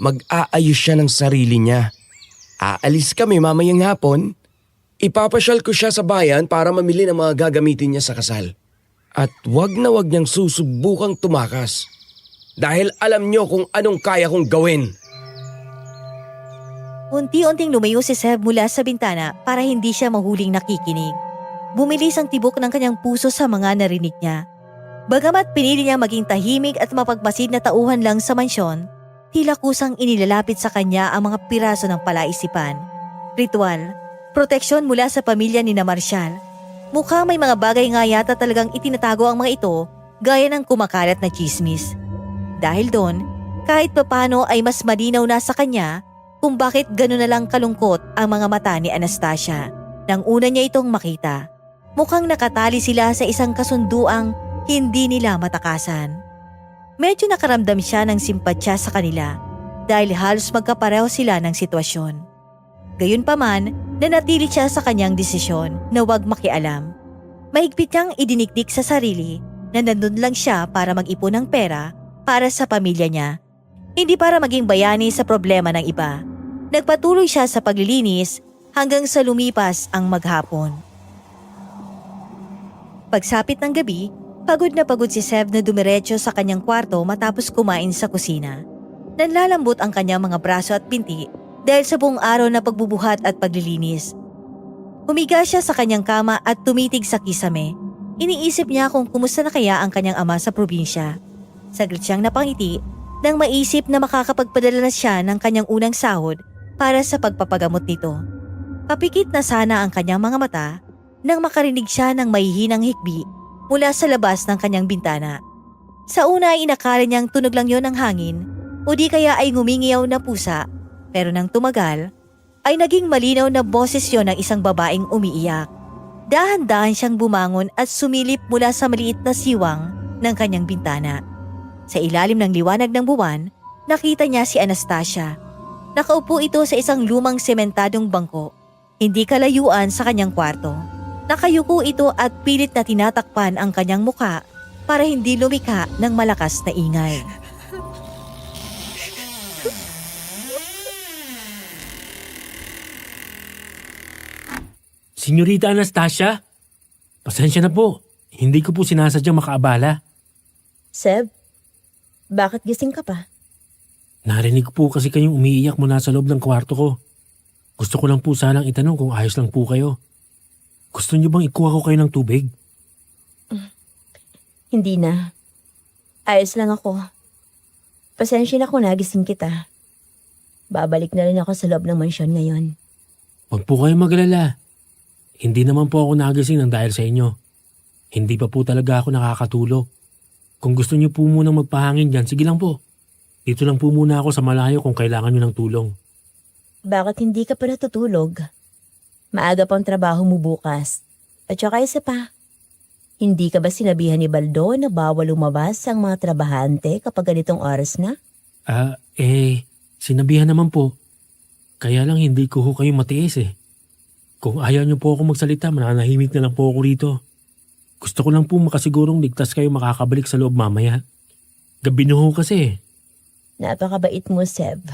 mag-aayos siya ng sarili niya. Aalis kami mamayang hapon. Ipapasyal ko siya sa bayan para mamili ng mga gagamitin niya sa kasal. At wag na wag niyang susubukang tumakas. Dahil alam niyo kung anong kaya kong gawin. Unti-unting lumayo si Seb mula sa bintana para hindi siya mahuling nakikinig. Bumilis ang tibok ng kanyang puso sa mga narinig niya. Bagamat pinili niya maging tahimik at mapagmasid na tauhan lang sa mansyon, tila kusang inilalapit sa kanya ang mga piraso ng palaisipan. Ritual, proteksyon mula sa pamilya ni na Marshal. Mukha may mga bagay nga yata talagang itinatago ang mga ito gaya ng kumakalat na chismis. Dahil doon, kahit papano ay mas malinaw na sa kanya kung bakit gano'n na lang kalungkot ang mga mata ni Anastasia nang una niya itong makita. Mukhang nakatali sila sa isang kasunduang hindi nila matakasan. Medyo nakaramdam siya ng simpatsya sa kanila dahil halos magkapareho sila ng sitwasyon. Gayunpaman, nanatili siya sa kanyang desisyon na huwag makialam. Mahigpit niyang idinikdik sa sarili na nandun lang siya para mag-ipon ng pera para sa pamilya niya, hindi para maging bayani sa problema ng iba. Nagpatuloy siya sa paglilinis hanggang sa lumipas ang maghapon. Pagsapit ng gabi, pagod na pagod si Seb na dumiretso sa kanyang kwarto matapos kumain sa kusina. Nanlalambot ang kanyang mga braso at binti dahil sa buong araw na pagbubuhat at paglilinis. Humiga siya sa kanyang kama at tumitig sa kisame. Iniisip niya kung kumusta na kaya ang kanyang ama sa probinsya. Saglit siyang napangiti nang maisip na makakapagpadala na siya ng kanyang unang sahod para sa pagpapagamot nito. Kapikit na sana ang kanyang mga mata nang makarinig siya ng mahihinang hikbi mula sa labas ng kanyang bintana. Sa una ay inakala niyang tunog lang yon ng hangin o di kaya ay ngumingiyaw na pusa, pero nang tumagal ay naging malinaw na boses yon ng isang babaeng umiiyak. Dahan-dahan siyang bumangon at sumilip mula sa maliit na siwang ng kanyang bintana. Sa ilalim ng liwanag ng buwan, nakita niya si Anastasia. Nakaupo ito sa isang lumang sementadong bangko, hindi kalayuan sa kanyang kwarto. Nakayuko ito at pilit na tinatakpan ang kanyang muka para hindi lumika ng malakas na ingay. Senyorita Anastasia, pasensya na po. Hindi ko po sinasadyang makaabala. Seb, bakit gising ka pa? Narinig po kasi kayong umiiyak mula sa loob ng kwarto ko. Gusto ko lang po sanang itanong kung ayos lang po kayo. Gusto niyo bang ikuha ko kayo ng tubig? Hindi na. Ayos lang ako. Pasensya na kung nagising kita. Babalik na rin ako sa loob ng mansyon ngayon. Huwag po kayong magalala. Hindi naman po ako nagising ng dahil sa inyo. Hindi pa po talaga ako nakakatulog. Kung gusto niyo po munang magpahangin dyan, sige lang po. Dito lang po muna ako sa malayo kung kailangan niyo ng tulong. Bakit hindi ka pa natutulog? Maaga pang trabaho mo bukas. At saka isa pa, hindi ka ba sinabihan ni Baldo na bawal lumabas ang mga trabahante kapag ganitong oras na? Sinabihan naman po. Kaya lang hindi ko kayo matiis eh. Kung ayaw niyo po ako magsalita, mananahimik na lang po ako rito. Gusto ko lang po makasigurong ligtas kayo makakabalik sa loob mamaya. Gabi na ho kasi. Napakabait mo, Seb.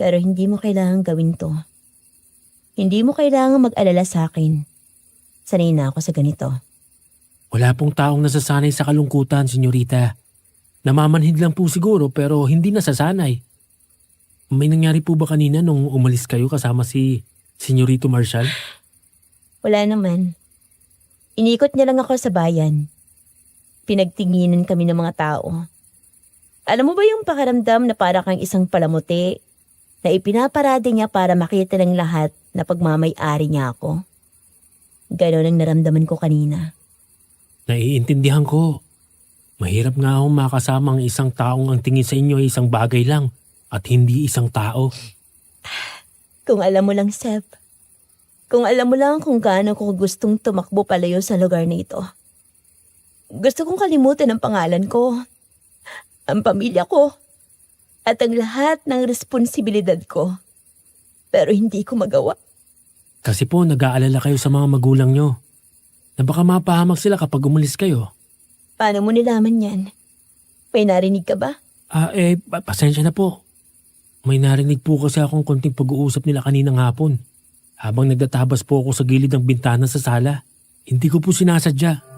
Pero hindi mo kailangan gawin to. Hindi mo kailangan mag-alala sa akin. Sanay na ako sa ganito. Wala pong taong nasasanay sa kalungkutan, senyorita. Namamanhid lang po siguro pero hindi nasasanay. May nangyari po ba kanina nung umalis kayo kasama si Senyorito Marshal? Wala naman. Inikot niya lang ako sa bayan. Pinagtinginan kami ng mga tao. Alam mo ba yung pakiramdam na para kang isang palamuti na ipinaparada niya para makita ng lahat na pagmamay-ari niya ako? Ganon ang naramdaman ko kanina. Naiintindihan ko. Mahirap nga akong makasama ang isang taong ang tingin sa inyo ay isang bagay lang at hindi isang tao. Kung alam mo lang, Seb. Kung alam mo lang kung gaano ko gustong tumakbo palayo sa lugar na ito. Gusto kong kalimutan ang pangalan ko, ang pamilya ko, at ang lahat ng responsibilidad ko. Pero hindi ko magawa. Kasi po nag-aalala kayo sa mga magulang nyo na baka mapahamak sila kapag umalis kayo. Paano mo nilaman yan? May narinig ka ba? Pasensya na po. May narinig po kasi akong konting pag-uusap nila kaninang hapon. Habang nagtatabas po ako sa gilid ng bintana sa sala. Hindi ko po sinasadya.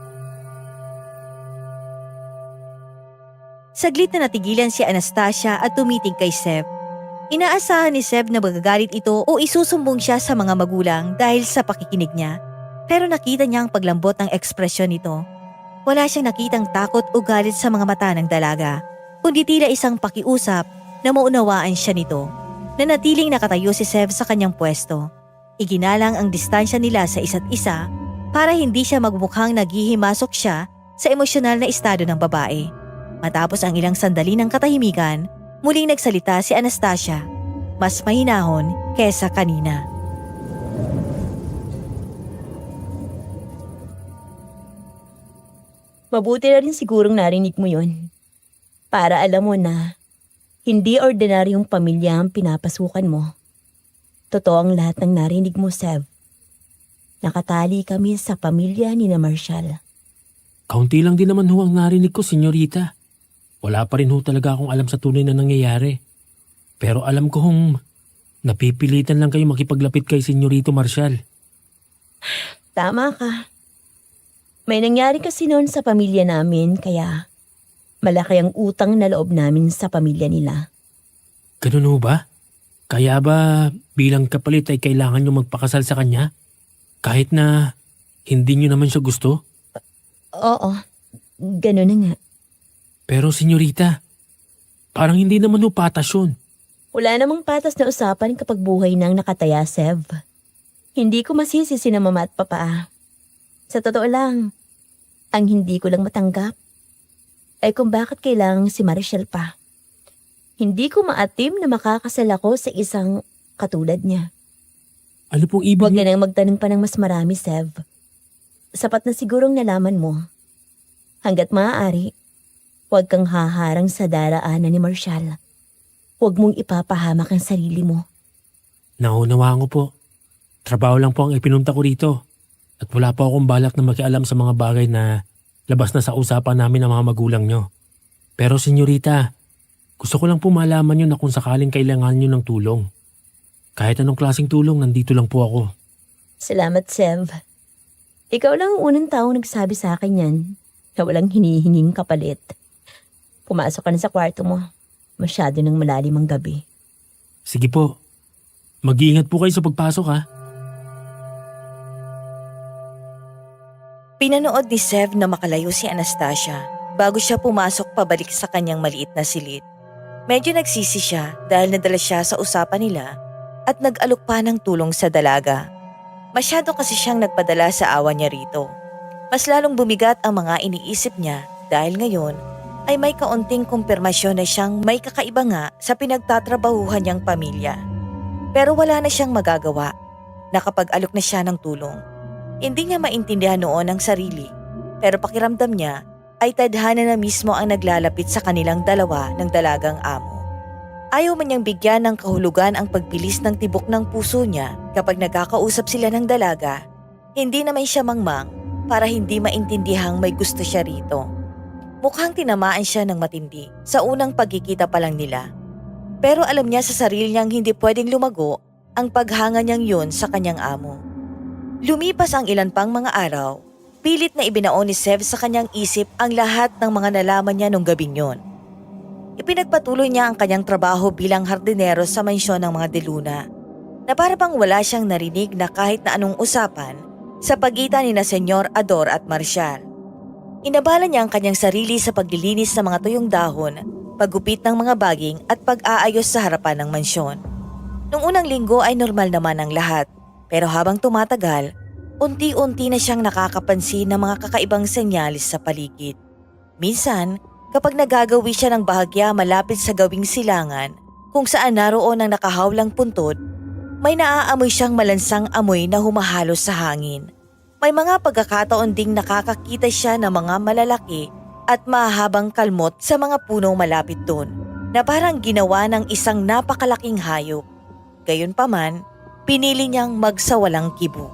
Saglit na natigilan si Anastasia at tumitig kay Seb. Inaasahan ni Seb na magagalit ito o isusumbong siya sa mga magulang dahil sa pakikinig niya. Pero nakita niya ang paglambot ng ekspresyon nito. Wala siyang nakitang takot o galit sa mga mata ng dalaga, kundi tila isang pakiusap na maunawaan siya nito. Nanatiling nakatayo si Seb sa kanyang pwesto. Iginalang ang distansya nila sa isa't isa para hindi siya magmukhang naghihimasok siya sa emosyonal na estado ng babae. Matapos ang ilang sandali ng katahimikan, muling nagsalita si Anastasia, mas mahinahon kesa kanina. Mabuti na rin sigurong narinig mo yun. Para alam mo na, hindi ordinaryong pamilya ang pinapasukan mo. Totoo ang lahat ng narinig mo, Seb. Nakatali kami sa pamilya ni na Marshall. Kaunti lang din naman ho ang narinig ko, senyorita. Wala pa rin ho talaga akong alam sa tunay na nangyayari. Pero alam ko hong napipilitan lang kayo makipaglapit kay Senyorito Marshall. Tama ka. May nangyari kasi noon sa pamilya namin kaya malaki ang utang na loob namin sa pamilya nila. Ganun ho ba? Kaya ba bilang kapalit ay kailangan nyo magpakasal sa kanya? Kahit na hindi nyo naman siya gusto? Oo, gano'n na nga. Pero senyorita, parang hindi naman ho patas yun. Wala namang patas na usapan kapag buhay nang nakataya, Sev. Hindi ko masisi sina mama at papa. Sa totoo lang, ang hindi ko lang matanggap ay kung bakit kailangang si Marshall pa. Hindi ko maatim na makakasal ako sa isang katulad niya. Ano pong ibig Huwag niyo? ka nang magtanong pa ng mas marami, Sev. Sapat na sigurong nalaman mo. Hanggat maaari, huwag kang haharang sa daraanan ni Marshall. Huwag mong ipapahamak ang sarili mo. Naunawaan ko po. Trabaho lang po ang ipinunta ko rito. At wala po akong balak na makialam sa mga bagay na labas na sa usapan namin ng mga magulang nyo. Pero senyorita, gusto ko lang po malaman nyo na kung sakaling kailangan nyo ng tulong. Kahit anong klaseng tulong, nandito lang po ako. Salamat, Sev. Ikaw lang ang unang taong nagsabi sa akin yan na walang hinihinging kapalit. Pumasok ka na sa kwarto mo. Masyado nang malalim ang gabi. Sige po. Mag-iingat po kayo sa pagpasok ha. Pinanood ni Sev na makalayo si Anastasia bago siya pumasok pabalik sa kanyang maliit na silid. Medyo nagsisi siya dahil nadala siya sa usapan nila at nag-alok pa ng tulong sa dalaga. Masyado kasi siyang nagpadala sa awa niya rito. Mas lalong bumigat ang mga iniisip niya dahil ngayon ay may kaunting kumpirmasyon na siyang may kakaiba nga sa pinagtatrabahuhan niyang pamilya. Pero wala na siyang magagawa. Nakapag-alok na siya ng tulong. Hindi niya maintindihan noon ang sarili, pero pakiramdam niya ay tadhana na mismo ang naglalapit sa kanilang dalawa ng dalagang amo. Ayaw man niyang bigyan ng kahulugan ang pagbilis ng tibok ng puso niya kapag nagkakausap sila ng dalaga. Hindi naman siya mangmang para hindi maintindihang may gusto siya rito. Mukhang tinamaan siya ng matindi sa unang pagkikita pa lang nila. Pero alam niya sa sarili niyang hindi pwedeng lumago ang paghanga niyang yun sa kanyang amo. Lumipas ang ilan pang mga araw, pilit na ibinaon ni Sev sa kanyang isip ang lahat ng mga nalaman niya nung gabing yun. Ipinagpatuloy niya ang kanyang trabaho bilang hardinero sa mansyon ng mga De Luna, na para bang wala siyang narinig na kahit na anong usapan sa pagitan ni na Senyor Ador at Marshall. Inabala niya ang kanyang sarili sa paglilinis ng mga tuyong dahon, paggupit ng mga baging at pag-aayos sa harapan ng mansyon. Nung unang linggo ay normal naman ang lahat, pero habang tumatagal, unti-unti na siyang nakakapansin ng mga kakaibang senyalis sa paligid. Minsan, kapag nagagawi siya ng bahagya malapit sa gawing silangan, kung saan naroon ang nakahawlang puntod, may naaamoy siyang malansang amoy na humahalo sa hangin. May mga pagkakataon ding nakakakita siya ng mga malalaki at mahabang kalmot sa mga punong malapit doon na parang ginawa ng isang napakalaking hayop. Gayunpaman, pinili niyang magsawalang kibo.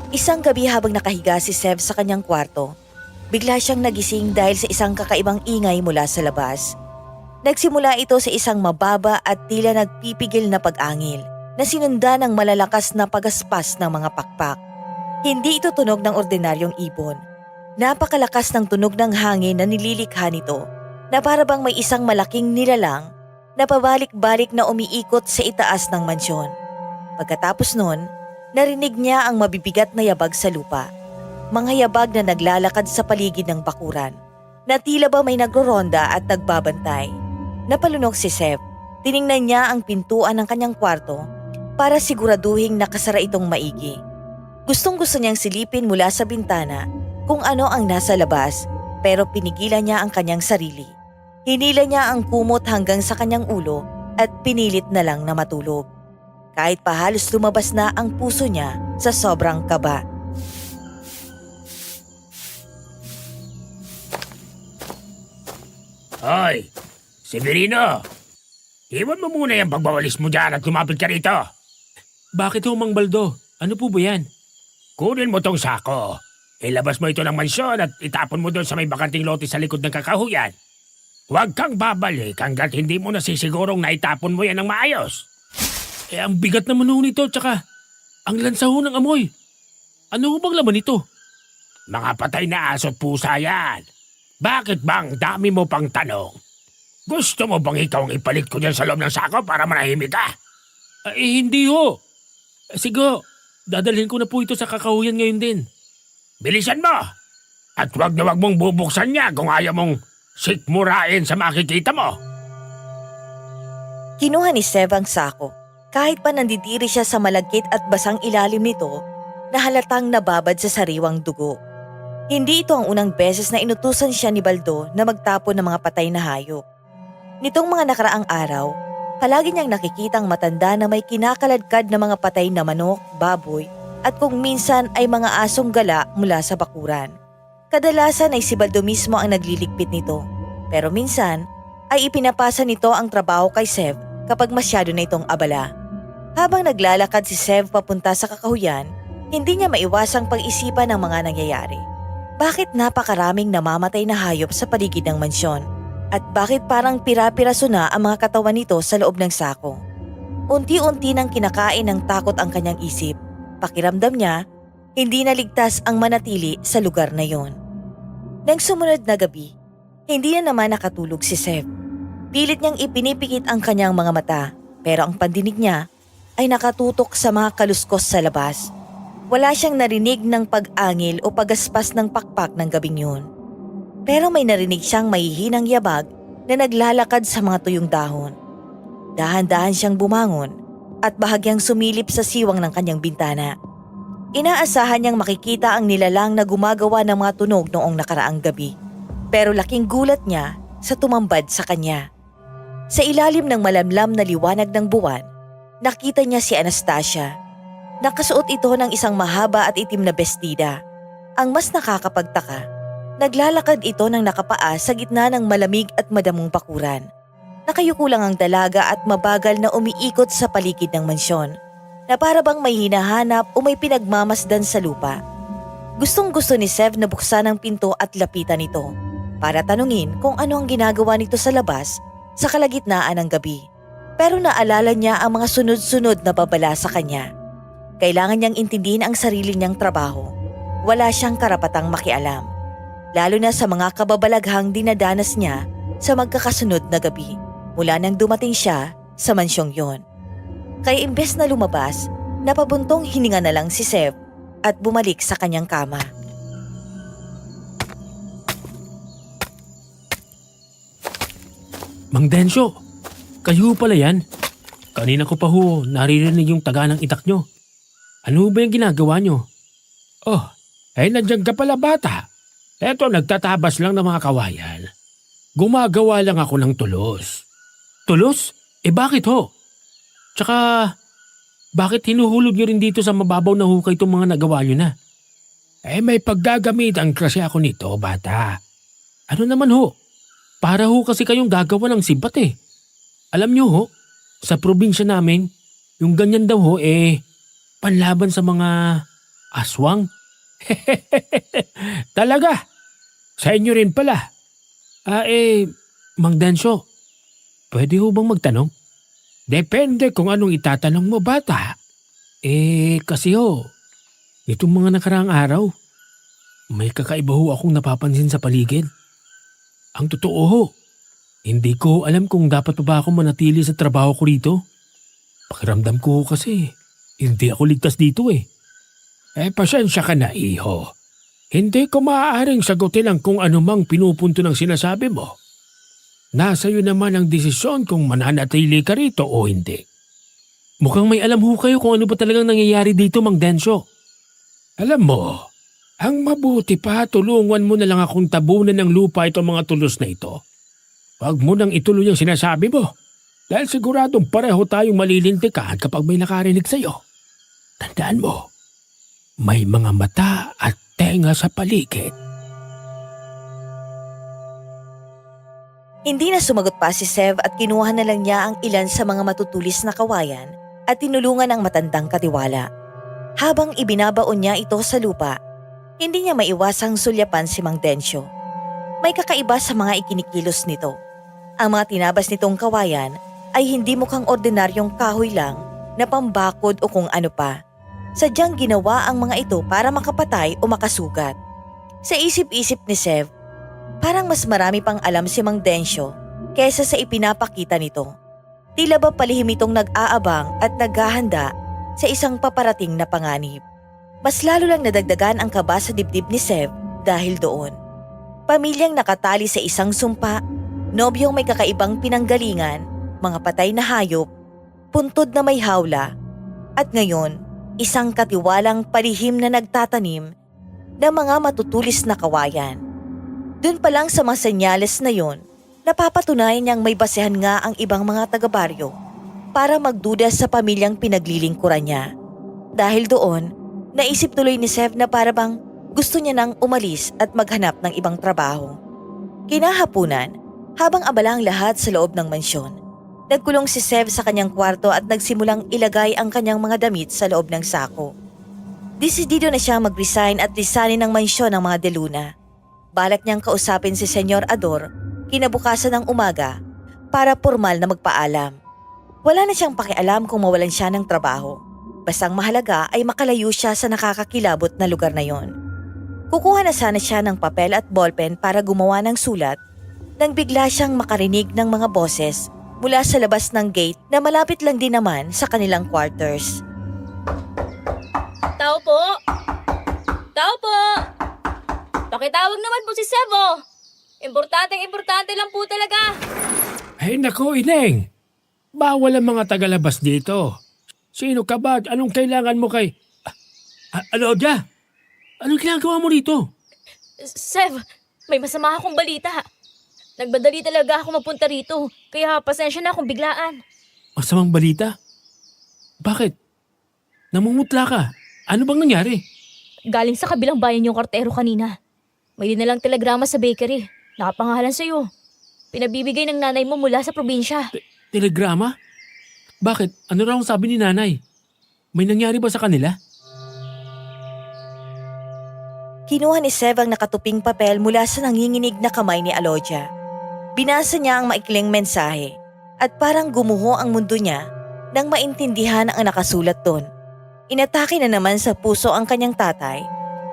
Isang gabi habang nakahiga si Sev sa kanyang kwarto, bigla siyang nagising dahil sa isang kakaibang ingay mula sa labas. Nagsimula ito sa isang mababa at tila nagpipigil na pag-angil na sinundan ng malalakas na pagaspas ng mga pakpak. Hindi ito tunog ng ordinaryong ibon. Napakalakas ng tunog ng hangin na nililikha nito na para bang may isang malaking nilalang na pabalik-balik na umiikot sa itaas ng mansyon. Pagkatapos nun, narinig niya ang mabibigat na yabag sa lupa. Mga yabag na naglalakad sa paligid ng bakuran na tila ba may nagroronda at nagbabantay. Napalunok si Sev. Tiningnan niya ang pintuan ng kanyang kwarto para siguraduhing nakasara itong maigi. Gustong-gusto niyang silipin mula sa bintana kung ano ang nasa labas pero pinigilan niya ang kanyang sarili. Hinila niya ang kumot hanggang sa kanyang ulo at pinilit na lang na matulog. Kahit pa halos lumabas na ang puso niya sa sobrang kaba. Hoy, Severino! Iwan mo muna yung pagbawalis mo dyan at lumapit ka rito. Bakit ho, Mang Baldo? Ano po ba yan? Kunin mo tong sako. Ilabas mo ito ng mansyon at itapon mo doon sa may bakanting lote sa likod ng kakahuyan. Huwag kang babalik hanggat hindi mo nasisigurong na itapon mo yan ng maayos. Ang bigat naman ho nito, tsaka ang lansa ho ng amoy. Ano ho bang laman ito? Mga patay na aso at pusa yan. Bakit bang dami mo pang tanong? Gusto mo bang ikaw ang ipalit ko dyan sa loob ng sako para manahimik ka? Hindi ho. Sige, dadalhin ko na po ito sa kakahuyan ngayon din. Bilisan mo! At wag na wag mong bubuksan niya kung ayaw mong sikmurain sa makikita mo. Kinuha ni Sev ang sako. Kahit pa nandidiri siya sa malagkit at basang ilalim nito, na halatang nababad sa sariwang dugo. Hindi ito ang unang beses na inutusan siya ni Baldo na magtapon ng mga patay na hayop. Nitong mga nakaraang araw, palagi niyang nakikitang matanda na may kinakaladkad na mga patay na manok, baboy, at kung minsan ay mga asong gala mula sa bakuran. Kadalasan ay si Baldo mismo ang nagliligpit nito, pero minsan ay ipinapasa nito ang trabaho kay Sev kapag masyado na itong abala. Habang naglalakad si Sev papunta sa kakahuyan, hindi niya maiwasang pag-isipan ng mga nangyayari. Bakit napakaraming namamatay na hayop sa paligid ng mansyon? At bakit parang pira-piraso na ang mga katawan nito sa loob ng sako? Unti-unti nang kinakain ng takot ang kanyang isip. Pakiramdam niya, hindi naligtas ang manatili sa lugar na yon. Nang sumunod na gabi, hindi na naman nakatulog si Sev. Pilit niyang ipinipikit ang kanyang mga mata, pero ang pandinig niya ay nakatutok sa mga kaluskos sa labas. Wala siyang narinig ng pag-angil o pagaspas ng pakpak ng gabing yun. Pero may narinig siyang mahihinang yabag na naglalakad sa mga tuyong dahon. Dahan-dahan siyang bumangon at bahagyang sumilip sa siwang ng kanyang bintana. Inaasahan niyang makikita ang nilalang na gumagawa ng mga tunog noong nakaraang gabi. Pero laking gulat niya sa tumambad sa kanya. Sa ilalim ng malamlam na liwanag ng buwan, nakita niya si Anastasia. Nakasuot ito ng isang mahaba at itim na bestida. Ang mas nakakapagtaka, naglalakad ito ng nakapaa sa gitna ng malamig at madamong bakuran. Nakayuko lang ang dalaga at mabagal na umiikot sa paligid ng mansyon, na para bang may hinahanap o may pinagmamasdan sa lupa. Gustong-gusto ni Sev na buksan ang pinto at lapitan ito para tanungin kung ano ang ginagawa nito sa labas sa kalagitnaan ng gabi. Pero naalala niya ang mga sunod-sunod na babala sa kanya. Kailangan niyang intindihin ang sarili niyang trabaho. Wala siyang karapatang makialam, lalo na sa mga kababalaghang dinadanas niya sa magkakasunod na gabi mula nang dumating siya sa mansyong yon. Kaya imbes na lumabas, Napabuntong hininga na lang si Sev at bumalik sa kanyang kama. Mang Densyo, kayo pala yan? Kanina ko pa ho naririnig yung taga ng itak nyo. Ano ba yung ginagawa nyo? Oh, nandiyan ka pala bata. Eto, nagtatabas lang ng mga kawayan. Gumagawa lang ako ng tulos. Tulos? Bakit ho? Tsaka, bakit hinuhulog nyo rin dito sa mababaw na hukay itong mga nagawa nyo na? May paggagamitan kasi ako nito, bata. Ano naman ho? Para ho kasi kayong gagawa ng simpat eh. Alam nyo ho, sa probinsya namin, yung ganyan daw ho panlaban sa mga aswang. Talaga? Sa inyo rin pala? Mang Densyo, pwede ho bang magtanong? Depende kung anong itatanong mo, bata. Kasi ho, itong mga nakaraang araw, may kakaiba ho akong napapansin sa paligid. Ang totoo ho, hindi ko alam kung dapat pa ba ako manatili sa trabaho ko rito. Pakiramdam ko ho kasi, hindi ako ligtas dito eh. Pasensya ka na, iho. Hindi ko maaaring sagutin ang kung anumang pinupunto ng sinasabi mo. Nasa iyo naman ang desisyon kung mananatili ka rito o hindi. Mukhang may alam ho kayo kung ano ba talagang nangyayari dito, Mang Densyo. Alam mo, ang mabuti pa tulungan mo na lang akong tabunan ng lupa itong mga tulos na ito. Huwag mo nang ituloy ang sinasabi mo dahil siguradong pareho tayong malilintikan kapag may nakarinig sa'yo. Tandaan mo, may mga mata at tenga sa paligid. Hindi na sumagot pa si Sev at kinuha na lang niya ang ilan sa mga matutulis na kawayan at tinulungan ang matandang katiwala. Habang ibinabaon niya ito sa lupa, hindi niya maiwasang sulyapan si Mang Densyo. May kakaiba sa mga ikinikilos nito. Ang mga tinabas nitong kawayan ay hindi mukhang ordinaryong kahoy lang na pambakod o kung ano pa. Sadyang ginawa ang mga ito para makapatay o makasugat. Sa isip-isip ni Sev, parang mas marami pang alam si Mang Densyo kesa sa ipinapakita nito. Tila ba palihim itong nag-aabang at naghahanda sa isang paparating na panganib. Mas lalo lang nadagdagan ang kaba sa dibdib ni Sev dahil doon. Pamilyang nakatali sa isang sumpa, nobyong may kakaibang pinanggalingan, mga patay na hayop, puntod na may hawla, at ngayon, isang katiwalang palihim na nagtatanim ng mga matutulis na kawayan. Doon pa lang sa mga senyales na yon, napapatunayan niyang may basehan nga ang ibang mga taga-baryo para magduda sa pamilyang pinaglilingkuran niya. Dahil doon, naisip tuloy ni Sev na para bang gusto niya nang umalis at maghanap ng ibang trabaho. Kinahapunan, habang abala ang lahat sa loob ng mansyon, nagkulong si Sev sa kanyang kwarto at nagsimulang ilagay ang kanyang mga damit sa loob ng sako. Desidido na siyang mag-resign at lisanin ng mansyon ng mga De Luna. Balak niyang kausapin si Senyor Ador kinabukasan ng umaga para formal na magpaalam. Wala na siyang pakialam kung mawalan siya ng trabaho. Bastang mahalaga ay makalayo siya sa nakakakilabot na lugar na yon. Kukuha na sana siya ng papel at ballpen para gumawa ng sulat nang bigla siyang makarinig ng mga boses mula sa labas ng gate na malapit lang din naman sa kanilang quarters. Tao po! Tao po! Pakitawag naman po si Sebo. Importante lang po talaga. Ay naku, Ineng. Bawal ang mga tagalabas dito. Sino ka ba? Anong kailangan mo kay... Alodia? Anong ginagawa mo rito? Sev, may masama akong balita. Nagmadali talaga ako mapunta rito, kaya pasensya na akong biglaan. Masamang balita? Bakit? Namumutla ka. Ano bang nangyari? Galing sa kabilang bayan yung kartero kanina. May dinalang telegrama sa bakery. Nakapangalan sa'yo. Pinabibigay ng nanay mo mula sa probinsya. Telegrama? Bakit? Ano raw ang sabi ni nanay? May nangyari ba sa kanila? Kinuha ni Sev ang nakatuping papel mula sa nanginginig na kamay ni Alodia. Binasa niya ang maikling mensahe at parang gumuho ang mundo niya nang maintindihan ang nakasulat doon. Inatake na naman sa puso ang kanyang tatay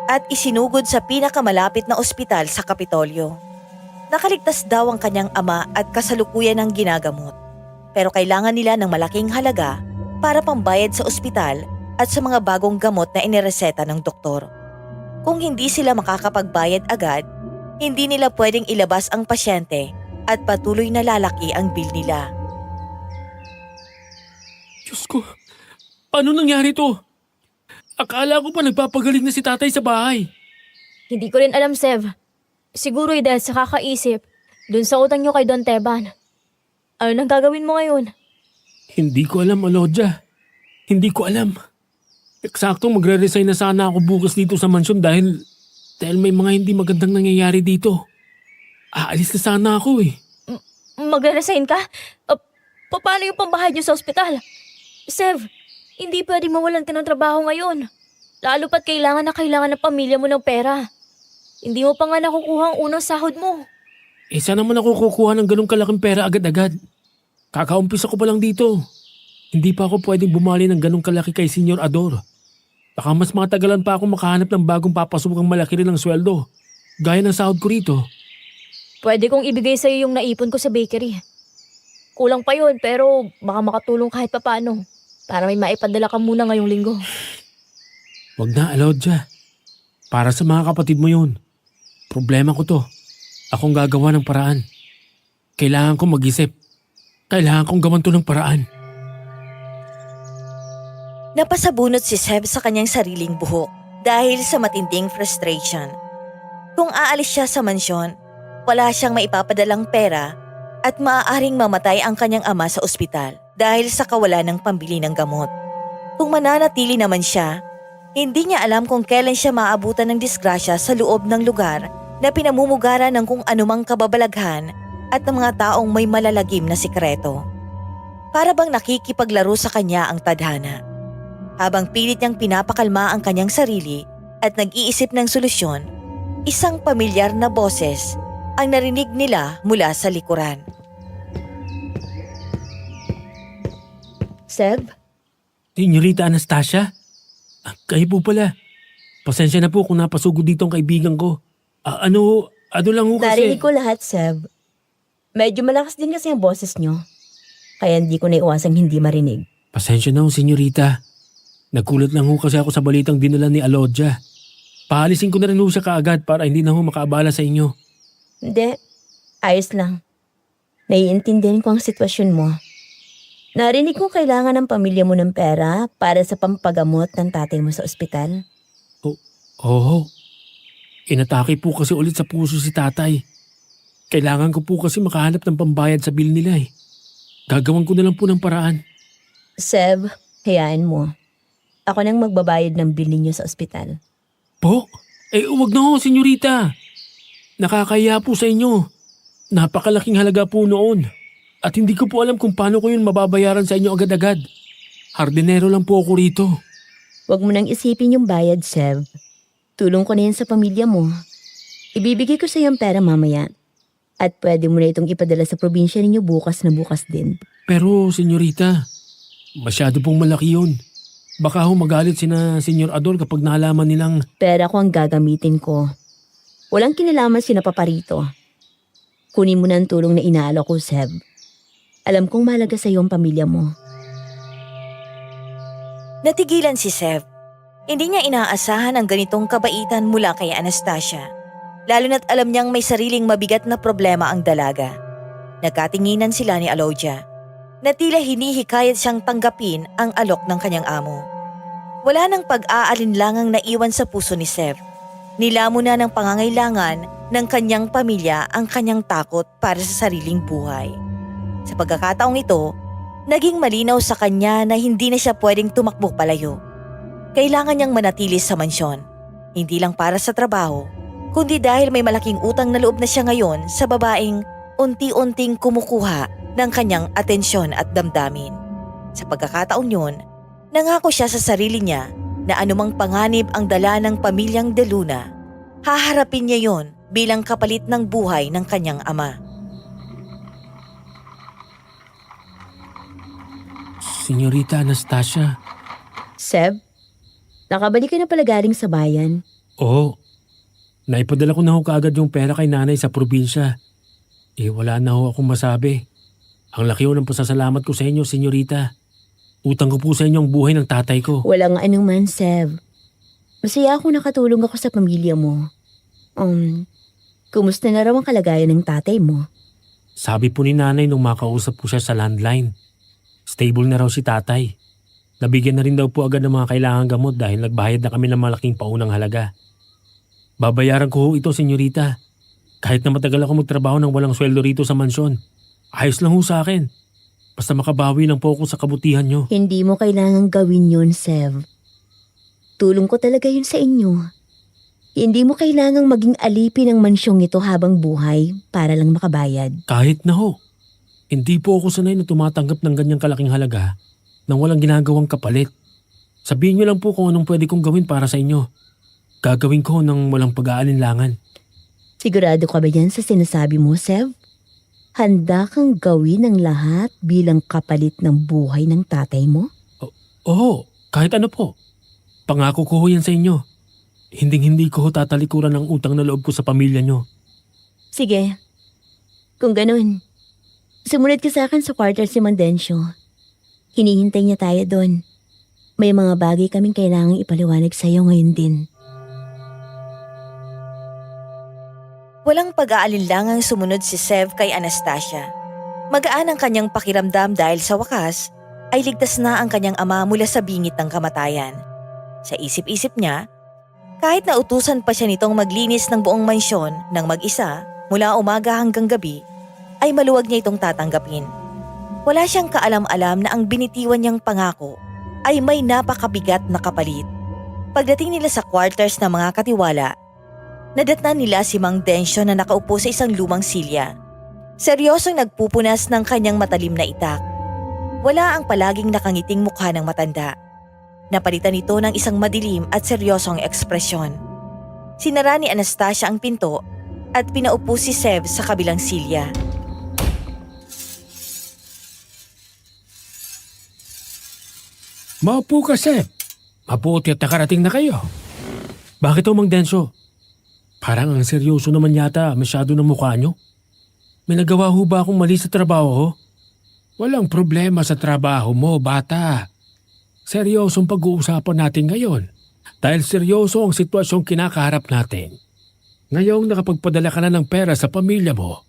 at isinugod sa pinakamalapit na ospital sa Kapitolyo. Nakaligtas daw ang kanyang ama at kasalukuyan ng ginagamot. Pero kailangan nila ng malaking halaga para pambayad sa ospital at sa mga bagong gamot na inireseta ng doktor. Kung hindi sila makakapagbayad agad, hindi nila pwedeng ilabas ang pasyente at patuloy na lalaki ang bill nila. Diyos ko, paano nangyari to? Akala ko pa nagpapagaling na si tatay sa bahay. Hindi ko rin alam, Sev. Siguro dahil sa kakaisip, dun sa utang nyo kay Don Teban. Ano nang gagawin mo ngayon? Hindi ko alam, Alodia. Hindi ko alam. Eksaktong magre-resign na sana ako bukas dito sa mansyon dahil may mga hindi magandang nangyayari dito. Aalis na sana ako eh. Magre-resign ka? Paano yung pambahay nyo sa ospital? Sev, hindi pwedeng mawalan ka ng trabaho ngayon. Lalo pat kailangan ng pamilya mo ng pera. Hindi mo pa nga nakukuha ang unang sahod mo. Saan naman ako kukuha ng ganong kalaking pera agad-agad? Kakaumpisa ko pa lang dito. Hindi pa ako pwedeng bumali ng ganong kalaki kay Senyor Ador. Baka mas matagalan pa ako makahanap ng bagong papasukang malaki rin ng sweldo. Gaya ng sahod ko rito. Pwede kong ibigay sa'yo yung naipon ko sa bakery. Kulang pa yun pero baka makatulong kahit papano. Para may maipadala ka muna ngayong linggo. Wag na, Alodia. Para sa mga kapatid mo yun. Problema ko to. Akong gagawa ng paraan. Kailangan kong mag-isip. Kailangan kong gawan to ng paraan. Napasabunot si Seb sa kanyang sariling buhok dahil sa matinding frustration. Kung aalis siya sa mansyon, wala siyang maipapadalang pera at maaaring mamatay ang kanyang ama sa ospital dahil sa kawalan ng pambili ng gamot. Kung mananatili naman siya, hindi niya alam kung kailan siya maabutan ng disgrasya sa loob ng lugar na pinamumugaran ng kung anumang kababalaghan at ng mga taong may malalagim na sikreto. Para bang nakikipaglaro sa kanya ang tadhana. Habang pilit niyang pinapakalma ang kanyang sarili at nag-iisip ng solusyon, isang pamilyar na boses ang narinig nila mula sa likuran. Seb, Senyorita Anastasia? Kayo po pala. Pasensya na po kung napasugod dito ang kaibigan ko. Ano lang ho kasi... narinig ko lahat, Seb. Medyo malakas din kasi ang boses nyo. Kaya hindi ko naiwasang hindi marinig. Pasensya na ho, senyorita. Nagkulat lang ho kasi ako sa balitang dinala ni Alodia. Paalisin ko na rin ho siya kaagad para hindi na ho makaabala sa inyo. Hindi, ayos lang. Naiintindihan ko ang sitwasyon mo. Narinig ko kailangan ng pamilya mo ng pera para sa pampagamot ng tatay mo sa ospital. Oo. Inatake po kasi ulit sa puso si tatay. Kailangan ko po kasi makahanap ng pambayad sa bill nila eh. Gagawan ko na lang po ng paraan. Seb, hayaan mo. Ako nang magbabayad ng bill ninyo sa ospital. Po? Huwag na ho, senyorita. Nakakaya po sa inyo. Napakalaking halaga po noon. At hindi ko po alam kung paano ko yun mababayaran sa inyo agad-agad. Hardinero lang po ako rito. Huwag mo nang isipin yung bayad, Seb. Tulong ko na yan sa pamilya mo. Ibibigay ko sa iyo ang pera mamaya. At pwede mo na itong ipadala sa probinsya ninyo bukas na bukas din. Pero, senyorita, masyado pong malaki yun. Baka ho magalit sina Senyor Ador kapag nalaman nilang... Pera ko ang gagamitin ko. Walang kinalaman sina Paparito. Kunin mo na ang tulong na inaalok ko, Seb. Alam kong mahalaga sa iyo ang pamilya mo. Natigilan si Seb. Hindi niya inaasahan ang ganitong kabaitan mula kay Anastasia. Lalo na't alam niyang may sariling mabigat na problema ang dalaga. Nagkatinginan sila ni Alodia na tila hinihikayat siyang tanggapin ang alok ng kanyang amo. Wala nang pag-aalinlangang naiwan sa puso ni Seb. Nilamo na ng pangangailangan ng kanyang pamilya ang kanyang takot para sa sariling buhay. Sa pagkakataong ito, naging malinaw sa kanya na hindi na siya pwedeng tumakbo palayo. Kailangan niyang manatili sa mansyon, hindi lang para sa trabaho, kundi dahil may malaking utang na loob na siya ngayon sa babaeng unti-unting kumukuha ng kanyang atensyon at damdamin. Sa pagkakataong yun, nangako siya sa sarili niya na anumang panganib ang dala ng pamilyang De Luna, haharapin niya yon bilang kapalit ng buhay ng kanyang ama. Senyorita Anastasia. Seb, nakabalik ka na pala galing sa bayan. Oo. Naipadala ko na ho kaagad yung pera kay nanay sa probinsya. Wala na ho akong masabi. Ang laki ho ng pasasalamat ko sa inyo, senyorita. Utang ko po sa inyo ang buhay ng tatay ko. Walang anuman, Sev. Masaya ako nakatulong ako sa pamilya mo. Kumusta na raw ang kalagayan ng tatay mo? Sabi po ni nanay nung makausap ko siya sa landline. Stable na raw si tatay. Nabigyan na rin daw po agad ng mga kailangang gamot dahil nagbayad na kami ng malaking paunang halaga. Babayaran ko ho ito, senyorita. Kahit na matagal ako magtrabaho ng walang sweldo rito sa mansyon. Ayos lang ho sa akin. Basta makabawi lang po ako sa kabutihan nyo. Hindi mo kailangang gawin yun, Sev. Tulong ko talaga yun sa inyo. Hindi mo kailangang maging alipin ng mansyong ito habang buhay para lang makabayad. Kahit na ho. Hindi po ako sanay na tumatanggap ng ganyang kalaking halaga nang walang ginagawang kapalit. Sabihin nyo lang po kung anong pwede kong gawin para sa inyo. Gagawin ko nang walang pag-aalinlangan. Sigurado ka ba yan sa sinasabi mo, Sev? Handa kang gawin ang lahat bilang kapalit ng buhay ng tatay mo? Oo, kahit ano po. Pangako ko ho yan sa inyo. Hinding-hindi ko ho tatalikuran ang utang na loob ko sa pamilya nyo. Sige. Kung ganun, sumunod ka sa akin sa quarter si Mandencio. Hinihintay niya tayo doon. May mga bagay kaming kailangang ipaliwanag sa'yo ngayon din. Walang pag-aalinlangang sumunod si Sev kay Anastasia. Magaan ang kanyang pakiramdam dahil sa wakas ay ligtas na ang kanyang ama mula sa bingit ng kamatayan. Sa isip-isip niya, kahit nautusan pa siya nitong maglinis ng buong mansyon ng mag-isa mula umaga hanggang gabi, ay maluwag niya itong tatanggapin. Wala siyang kaalam-alam na ang binitiwan niyang pangako ay may napakabigat na kapalit. Pagdating nila sa quarters ng mga katiwala, nadatnan nila si Mang Dencio na nakaupo sa isang lumang silya. Seryosong nagpupunas ng kanyang matalim na itak. Wala ang palaging nakangiting mukha ng matanda. Napalitan ito ng isang madilim at seryosong ekspresyon. Sinara ni Anastasia ang pinto at pinaupo si Sev sa kabilang silya. Maupo ka, Seb. Mabuti at nakarating na kayo. Bakit o, Mang Dencio? Parang ang seryoso naman yata masyado ng mukha nyo. May nagawa ho ba akong mali sa trabaho ko? Walang problema sa trabaho mo, bata. Seryosong pag-uusapan natin ngayon. Dahil seryoso ang sitwasyong kinakaharap natin. Ngayong nakapagpadala ka na ng pera sa pamilya mo,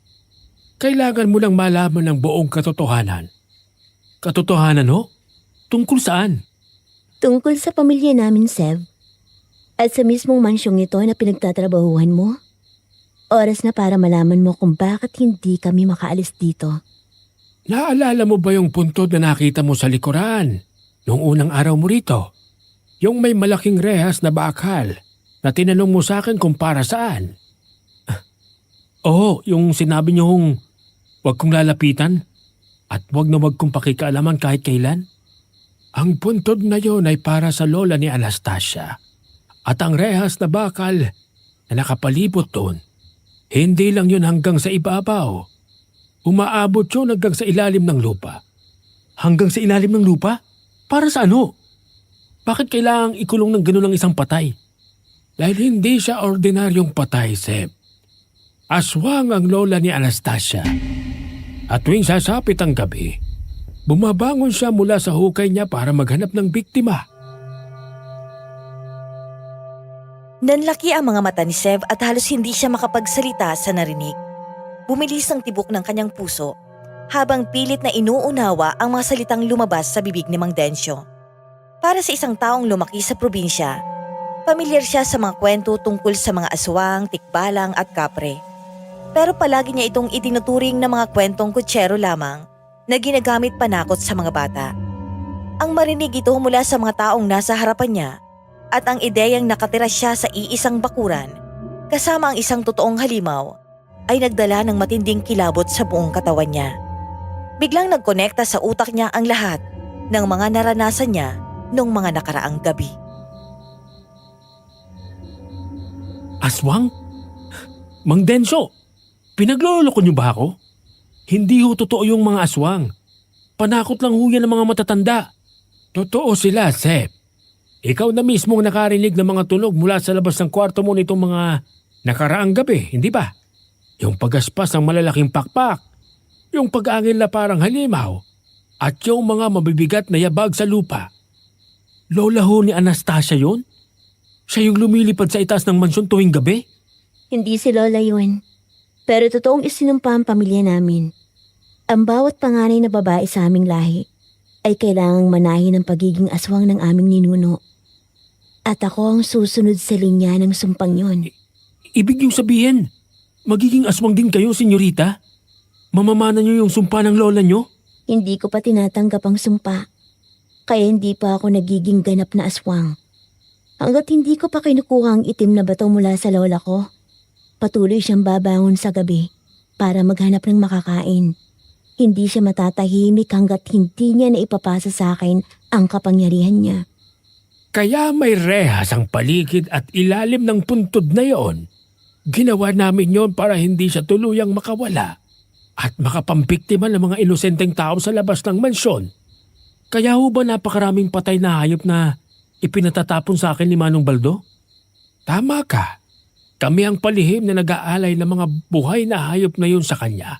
kailangan mo lang malaman ng buong katotohanan. Katotohanan ho? Tungkol saan? Tungkol sa pamilya namin, Sev. At sa mismong mansyong ito na pinagtatrabahuhan mo, oras na para malaman mo kung bakit hindi kami makaalis dito. Naalala mo ba yung puntod na nakita mo sa likuran noong unang araw mo rito? Yung may malaking rehas na bakal na tinanong mo sa akin kung para saan? Oo, yung sinabi niyo huwag kong lalapitan at huwag na huwag kong pakikialaman kahit kailan. Ang puntod na yon ay para sa lola ni Anastasia. At ang rehas na bakal na nakapalibot doon, hindi lang yun hanggang sa ibabaw. Umaabot yun hanggang sa ilalim ng lupa. Hanggang sa ilalim ng lupa? Para sa ano? Bakit kailangang ikulong ng gano'n ang isang patay? Dahil hindi siya ordinaryong patay, Seb. Aswang ang lola ni Anastasia. At tuwing sasapit ang gabi, bumabangon siya mula sa hukay niya para maghanap ng biktima. Nanlaki ang mga mata ni Sev at halos hindi siya makapagsalita sa narinig. Bumilis ang tibok ng kanyang puso habang pilit na inuunawa ang mga salitang lumabas sa bibig ni Mang Dencio. Para sa isang taong lumaki sa probinsya, pamilyar siya sa mga kwento tungkol sa mga aswang, tikbalang at kapre. Pero palagi niya itong itinuturing na mga kwentong kutsero lamang na ginagamit panakot sa mga bata. Ang marinig ito mula sa mga taong nasa harapan niya at ang ideyang nakatira siya sa iisang bakuran kasama ang isang totoong halimaw ay nagdala ng matinding kilabot sa buong katawan niya. Biglang nagkonekta sa utak niya ang lahat ng mga naranasan niya noong mga nakaraang gabi. Aswang? Mang Dencio, pinagloloko niyo ba ako? Hindi ho totoo yung mga aswang. Panakot lang ho yan ng mga matatanda. Totoo sila, Seb. Ikaw na mismo nakarinig ng mga tunog mula sa labas ng kwarto mo nitong mga nakaraang gabi, hindi ba? Yung pagaspas ng malalaking pakpak, yung pag-angin na parang halimaw, At yung mga mabibigat na yabag sa lupa. Lola ho ni Anastasia yun? Siya yung lumilipad sa itaas ng mansyon tuwing gabi? Hindi si Lola yun. Pero totoong isinumpa ang pamilya namin. Ang bawat panganay na babae sa aming lahi ay kailangang manahin ang pagiging aswang ng aming ninuno. At ako ang susunod sa linya ng sumpang yun. Ibig yung sabihin, magiging aswang din kayo, senyorita? Mamamana niyo yung sumpa ng lola niyo? Hindi ko pa tinatanggap ang sumpa. Kaya hindi pa ako nagiging ganap na aswang. Hanggat hindi ko pa kinukuha ang itim na bato mula sa lola ko, patuloy siyang babangon sa gabi para maghanap ng makakain. Hindi siya matatahimik hanggat hindi niya na ipapasa sa akin ang kapangyarihan niya. Kaya may rehas ang paligid at ilalim ng puntod na yon. Ginawa namin yon para hindi siya tuluyang makawala at makapampiktima ng mga inosenteng tao sa labas ng mansyon. Kaya ho ba napakaraming patay na hayop na ipinatatapon sa akin ni Manong Baldo? Tama ka. Kami ang palihim na nag-aalay ng mga buhay na hayop na yun sa kanya.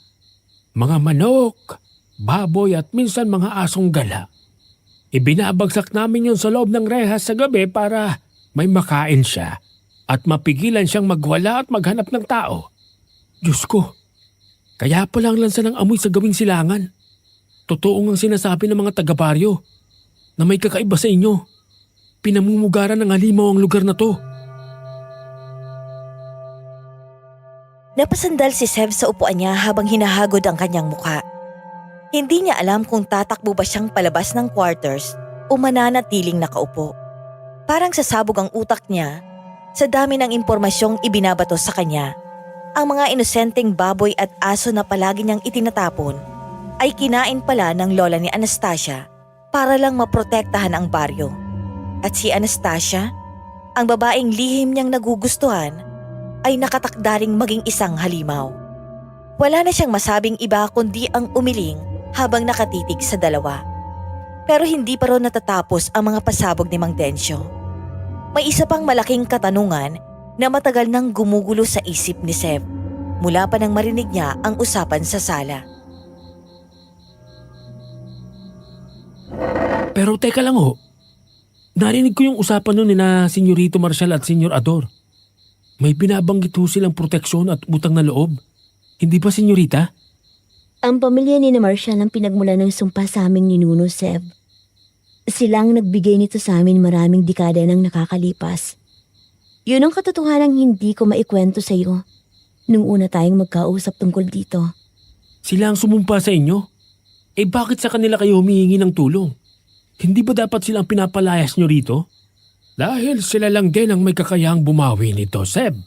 Mga manok, baboy at minsan mga asong gala. Ibinabagsak namin yun sa loob ng rehas sa gabi para may makain siya at mapigilan siyang magwala at maghanap ng tao. Diyos ko, kaya pala ang lansa ng amoy sa gawing silangan. Totoo ngang sinasabi ng mga taga-baryo na may kakaiba sa inyo. Pinamumugaran ng halimaw ang lugar na to. Napasandal si Sev sa upuan niya habang hinahagod ang kanyang mukha. Hindi niya alam kung tatakbo ba siyang palabas ng quarters o mananatiling nakaupo. Parang sasabog ang utak niya sa dami ng impormasyong ibinabato sa kanya. Ang mga inosenteng baboy at aso na palagi niyang itinatapon ay kinain pala ng lola ni Anastasia para lang maprotektahan ang baryo. At si Anastasia, ang babaeng lihim niyang nagugustuhan, ay nakatakdaring maging isang halimaw. Wala na siyang masabing iba kundi ang umiling habang nakatitig sa dalawa. Pero hindi pa raw natatapos ang mga pasabog ni Mang Densyo. May isa pang malaking katanungan na matagal nang gumugulo sa isip ni Sev mula pa nang marinig niya ang usapan sa sala. Pero teka lang ho, narinig ko yung usapan nun ni na Senyorito Marcial at Senyor Ador. May binabanggit ho silang proteksyon at utang na loob. Hindi ba, senyorita? Ang pamilya ni Marcial ang pinagmula ng sumpa sa aming ninuno, Sev. Silang nagbigay nito sa amin maraming dekada nang nakakalipas. Yun ang katotohanang hindi ko maikwento sa iyo nung una tayong magkausap tungkol dito. Sila ang sumumpa sa inyo? Eh bakit sa kanila kayo humihingi ng tulong? Hindi ba dapat silang pinapalayas nyo rito? Dahil sila lang din ang may kakayahang bumawi nito, Seb.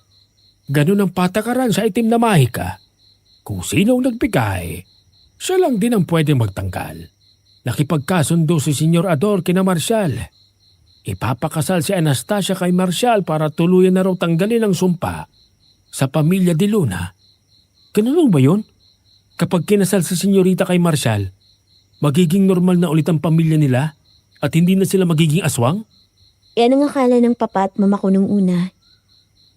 Ganun ang patakaran sa itim na mahika. Kung sino ang nagbigay, siya lang din ang pwede magtanggal. Nakipagkasundo si Senyor Ador kina Marcial. Ipapakasal si Anastasia kay Marcial para tuluyan na raw tanggalin ang sumpa sa pamilya de Luna. Ganun ba yun? Kapag kinasal si Senyorita kay Marcial, magiging normal na ulit ang pamilya nila at hindi na sila magiging aswang? Yan ang akala ng papa at mama ko nung una.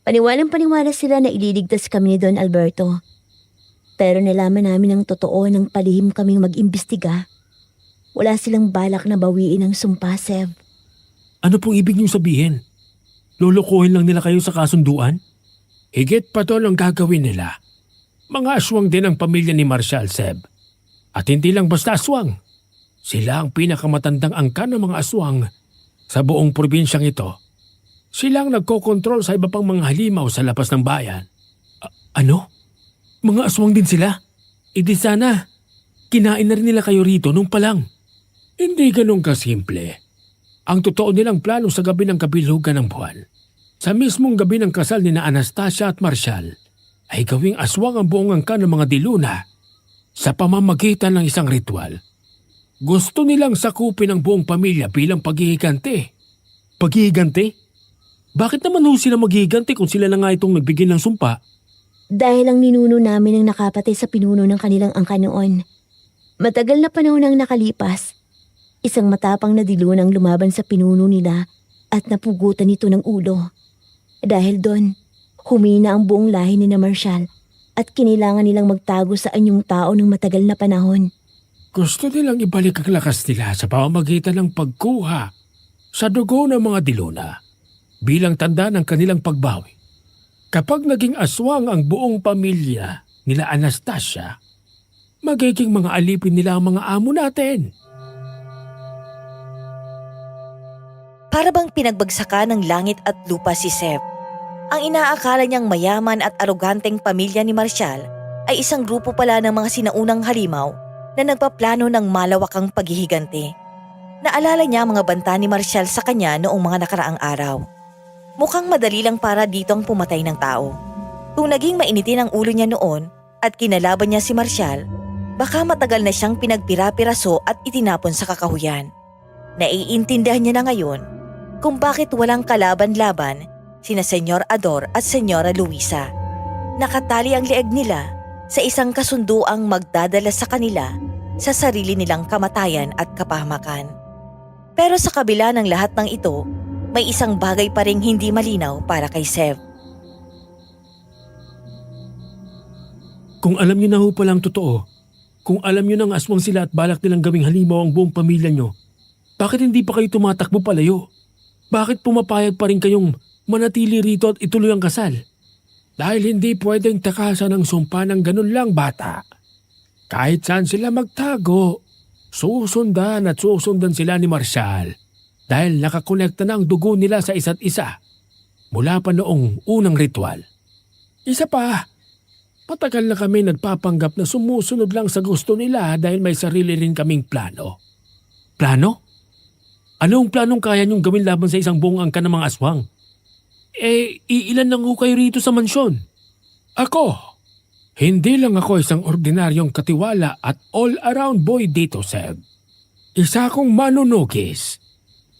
Paniwalang-paniwala sila na ililigtas kami ni Don Alberto. Pero nalaman namin ang totoo nang palihim kaming mag-imbestiga. Wala silang balak na bawiin ang sumpa, Sev. Ano pong ibig niyong sabihin? Lolokohin lang nila kayo sa kasunduan? Higit pa doon ang gagawin nila. Mga aswang din ang pamilya ni Marcial, Seb. At hindi lang basta aswang. Sila ang pinakamatandang angkan ng mga aswang sa buong probinsyang ito. Sila ang nagkokontrol sa iba pang mga halimaw sa labas ng bayan. Ano? Mga aswang din sila? Di sana, kinain na rin nila kayo rito nung palang. Hindi ganun kasimple. Ang totoo nilang plano sa gabi ng kabilhugan ng buwan, sa mismong gabi ng kasal ni na Anastasia at Marcial, ay gawing aswang ang buong angkan ng mga diluna sa pamamagitan ng isang ritual. Gusto nilang sakupin ang buong pamilya bilang paghihigante. Paghihigante? Bakit naman ho sila maghihigante kung sila na nga itong nagbigay ng sumpa? Dahil ang ninuno namin ang nakapatay sa pinuno ng kanilang angkan noon. Matagal na panahon ang nakalipas. Isang matapang na dilunang lumaban sa pinuno nila at napugutan nito ng ulo. Dahil doon, humina ang buong lahi ni na Marcial at kinailangan nilang magtago sa anyong tao ng matagal na panahon. Gusto nilang ibalik ang lakas nila sa pamamagitan ng pagkuha sa dugo ng mga diluna bilang tanda ng kanilang pagbawi. Kapag naging aswang ang buong pamilya nila Anastasia, magiging mga alipin nila ang mga amo natin. Para bang pinagbagsakan ng langit at lupa si Sev. Ang inaakala niyang mayaman at aroganteng pamilya ni Marshall ay isang grupo pala ng mga sinaunang halimaw na nagpaplano ng malawakang paghihiganti. Naalala niya ang mga banta ni Marshall sa kanya noong mga nakaraang araw. Mukhang madali lang para ditong pumatay ng tao. Kung naging mainitin ang ulo niya noon at kinalaban niya si Marshall, baka matagal na siyang pinagpira-piraso at itinapon sa kakahuyan. Naiintindihan niya na ngayon kung bakit walang kalaban-laban sina Senyor Ador at Senyora Luisa. Nakatali ang leeg nila sa isang kasunduang magdadala sa kanila sa sarili nilang kamatayan at kapahamakan. Pero sa kabila ng lahat ng ito, may isang bagay pa ring hindi malinaw para kay Sev. Kung alam niyo na ho palang totoo, kung alam niyo nang aswang sila at balak nilang gawing halimaw ang buong pamilya niyo, bakit hindi pa kayo tumatakbo palayo? Bakit pumapayag pa rin kayong manatili rito at ituloy ang kasal? Dahil hindi pwedeng takasan ng sumpa ng ganun lang, bata. Kahit saan sila magtago, susundan at susundan sila ni Marshall dahil nakakonekta na ang dugo nila sa isa't isa mula pa noong unang ritual. Isa pa, matagal na kami nagpapanggap na sumusunod lang sa gusto nila dahil may sarili rin kaming plano. Plano? Anong planong kaya niyong gawin laban sa isang buong angkan ng mga aswang? Iilan lang ho kayo rito sa mansyon. Ako, hindi lang ako isang ordinaryong katiwala at all-around boy dito, Seb. Isa akong manunugis.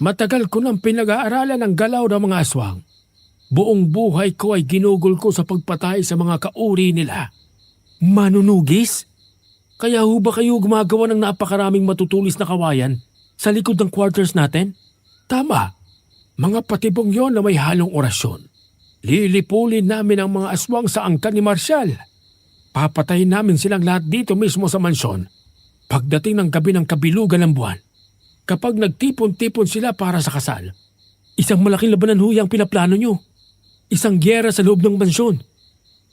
Matagal ko nang pinag-aaralan ang galaw ng mga aswang. Buong buhay ko ay ginugol ko sa pagpatay sa mga kauri nila. Manunugis? Kaya ho ba kayo gumagawa ng napakaraming matutulis na kawayan sa likod ng quarters natin? Tama. Mga patibong yon na may halong orasyon. Lilipulin namin ang mga aswang sa angkan ni Marshall. Papatayin namin silang lahat dito mismo sa mansyon pagdating ng gabi ng kabilugan ng buwan. Kapag nagtipon-tipon sila para sa kasal, isang malaking labanan ho yung pinaplano nyo. Isang gyera sa loob ng mansyon.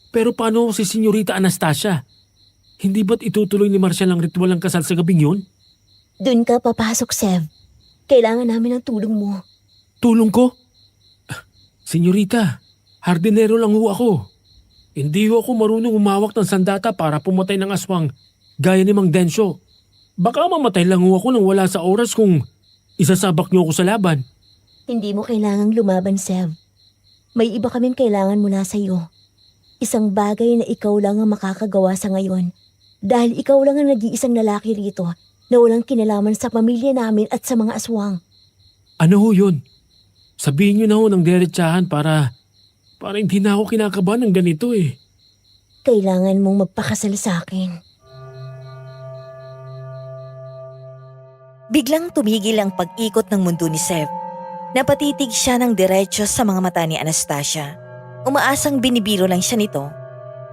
Pero paano si Senyorita Anastasia? Hindi ba't itutuloy ni Marshall ang ritual ng kasal sa gabing yun? Doon ka papasok, Sev. Kailangan namin ng tulong mo. Tulong ko? Senyorita, hardinero lang ho ako. Hindi ho ako marunong umawak ng sandata para pumatay ng aswang gaya ni Mang Densyo. Baka mamatay lang ho ako nang wala sa oras kung isasabak niyo ako sa laban. Hindi mo kailangang lumaban, Sev. May iba kaming kailangan mula sa iyo. Isang bagay na ikaw lang ang makakagawa sa ngayon. Dahil ikaw lang ang nag-iisang lalaki rito na walang kinalaman sa pamilya namin at sa mga aswang. Ano ho yun? Sabihin niyo na ho ng diretsahan para hindi na ako kinakabahan ng ganito eh. Kailangan mong magpakasal sa akin. Biglang tumigil ang pag-ikot ng mundo ni Sev. Napatitig siya ng diretso sa mga mata ni Anastasia. Umaasang binibiro lang siya nito,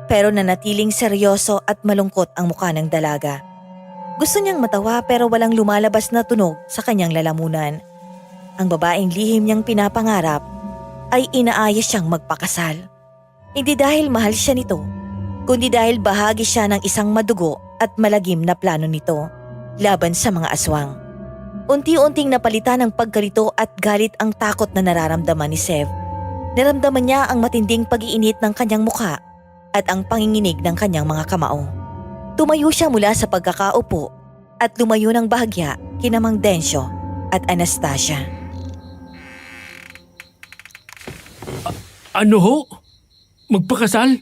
pero nanatiling seryoso at malungkot ang mukha ng dalaga. Gusto niyang matawa pero walang lumalabas na tunog sa kanyang lalamunan. Ang babaeng lihim niyang pinapangarap ay inaayos siyang magpakasal. Hindi dahil mahal siya nito, kundi dahil bahagi siya ng isang madugo at malagim na plano nito laban sa mga aswang. Unti-unting napalitan ng pagkalito at galit ang takot na nararamdaman ni Sev. Naramdaman niya ang matinding pag-iinit ng kanyang mukha at ang panginginig ng kanyang mga kamao. Tumayo siya mula sa pagkakaupo at lumayo ng bahagya kina Mang Densyo at Anastasia. Ano ho? Magpakasal?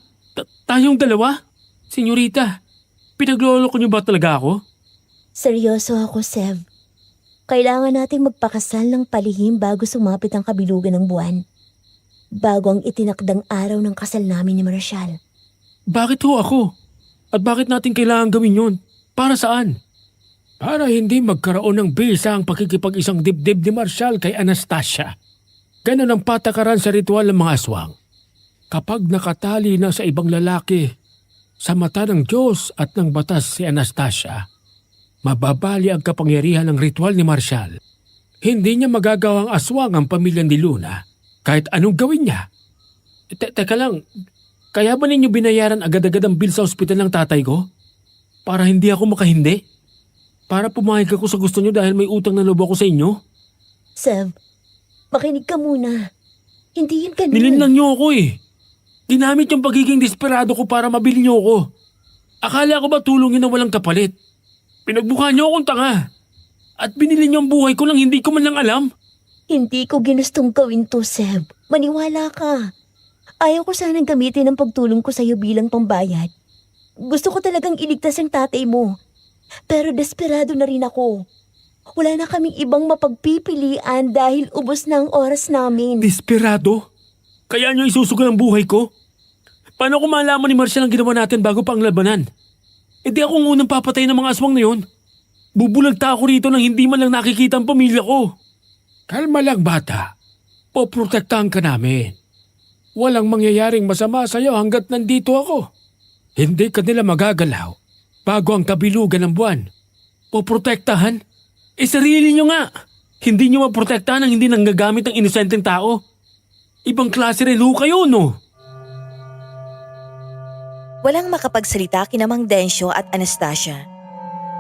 Tayong dalawa? Senyorita, pinagloloko niyo ba talaga ako? Seryoso ako, Sev. Kailangan nating magpakasal ng palihim bago sumapit ang kabilugan ng buwan. Bago ang itinakdang araw ng kasal namin ni Marshall. Bakit ho ako? At bakit natin kailangan gawin yun? Para saan? Para hindi magkaroon ng bisa ang pakikipag-isang dibdib ni Marshall kay Anastasia. Ganon ang patakaran sa ritual ng mga aswang. Kapag nakatali na sa ibang lalaki, sa mata ng Diyos at ng batas si Anastasia, Mababali ang kapangyarihan ng ritual ni Marshall. Hindi niya magagawang aswang ang pamilya ni Luna kahit anong gawin niya. Teka lang, kaya ba ninyo binayaran agad-agad ang bill sa ospital ng tatay ko? Para hindi ako makahindi? Para pumayag ako sa gusto niyo dahil may utang na loob ako sa inyo? Sev, makinig ka muna. Hindi yun ganun. Nilinlang niyo ako eh. Ginamit yung pagiging desperado ko para mabili niyo ako. Akala ko ba tulungin na walang kapalit? Pinagmukha niyo akong tanga. At binili niyo ang buhay ko nang hindi ko man lang alam. Hindi ko ginustong gawin to, Sev. Maniwala ka. Ayaw ko sanang gamitin ang pagtulong ko sa'yo bilang pambayad. Gusto ko talagang iligtas ang tatay mo. Pero desperado na rin ako. Wala na kaming ibang mapagpipilian dahil ubos na ang oras namin. Desperado? Kaya niyo isusugal ang buhay ko? Paano ko malaman ni Marshall ang ginawa natin bago pa ang labanan? Hindi ako ang unang papatay ng mga aswang na yun. Bubulagta ako rito nang hindi man lang nakikita ang pamilya ko. Kalma lang bata. Poprotektahan ka namin. Walang mangyayaring masama sa'yo hanggat nandito ako. Hindi ka nila magagalaw bago ang kabilugan ng buwan. Poprotektahan? Sarili nyo nga. Hindi nyo maprotektahan ang hindi nanggagamit ng inosenteng tao. Ibang klase rin ho kayo, no? Walang makapagsalita kina Mang Densyo at Anastasia.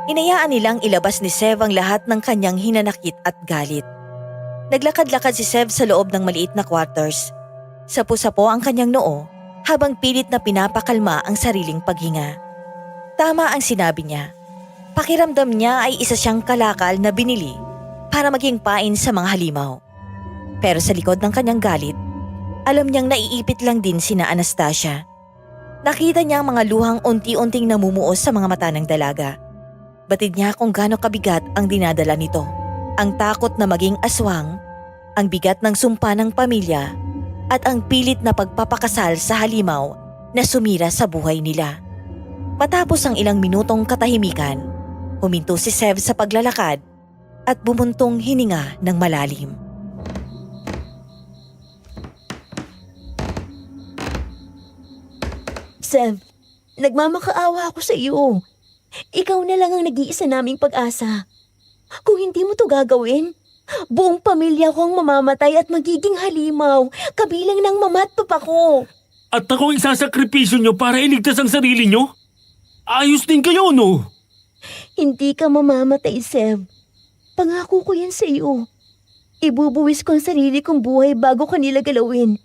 Hinayaan nilang ilabas ni Sev ang lahat ng kanyang hinanakit at galit. Naglakad-lakad si Sev sa loob ng maliit na quarters. Sapo-sapo ang kanyang noo habang pilit na pinapakalma ang sariling paghinga. Tama ang sinabi niya. Pakiramdam niya ay isa siyang kalakal na binili para maging pain sa mga halimaw. Pero sa likod ng kanyang galit, alam niyang naiipit lang din sina Anastasia. Nakita niya ang mga luhang unti-unting namumuo sa mga mata ng dalaga. Batid niya kung gaano kabigat ang dinadala nito. Ang takot na maging aswang, ang bigat ng sumpa ng pamilya, at ang pilit na pagpapakasal sa halimaw na sumira sa buhay nila. Matapos ang ilang minutong katahimikan, huminto si Sev sa paglalakad at bumuntong hininga ng malalim. Sev, nagmamakaawa ako sa iyo. Ikaw na lang ang nag-iisa naming pag-asa. Kung hindi mo to gagawin, buong pamilya ko ang mamamatay at magiging halimaw, kabilang ng mama at papa ko. At ako isasakripisyo nyo para iligtas ang sarili nyo? Ayos din kayo, no? Hindi ka mamamatay, Sev. Pangako ko yan sa iyo. Ibubuwis ko ang sarili kong buhay bago kanila galawin.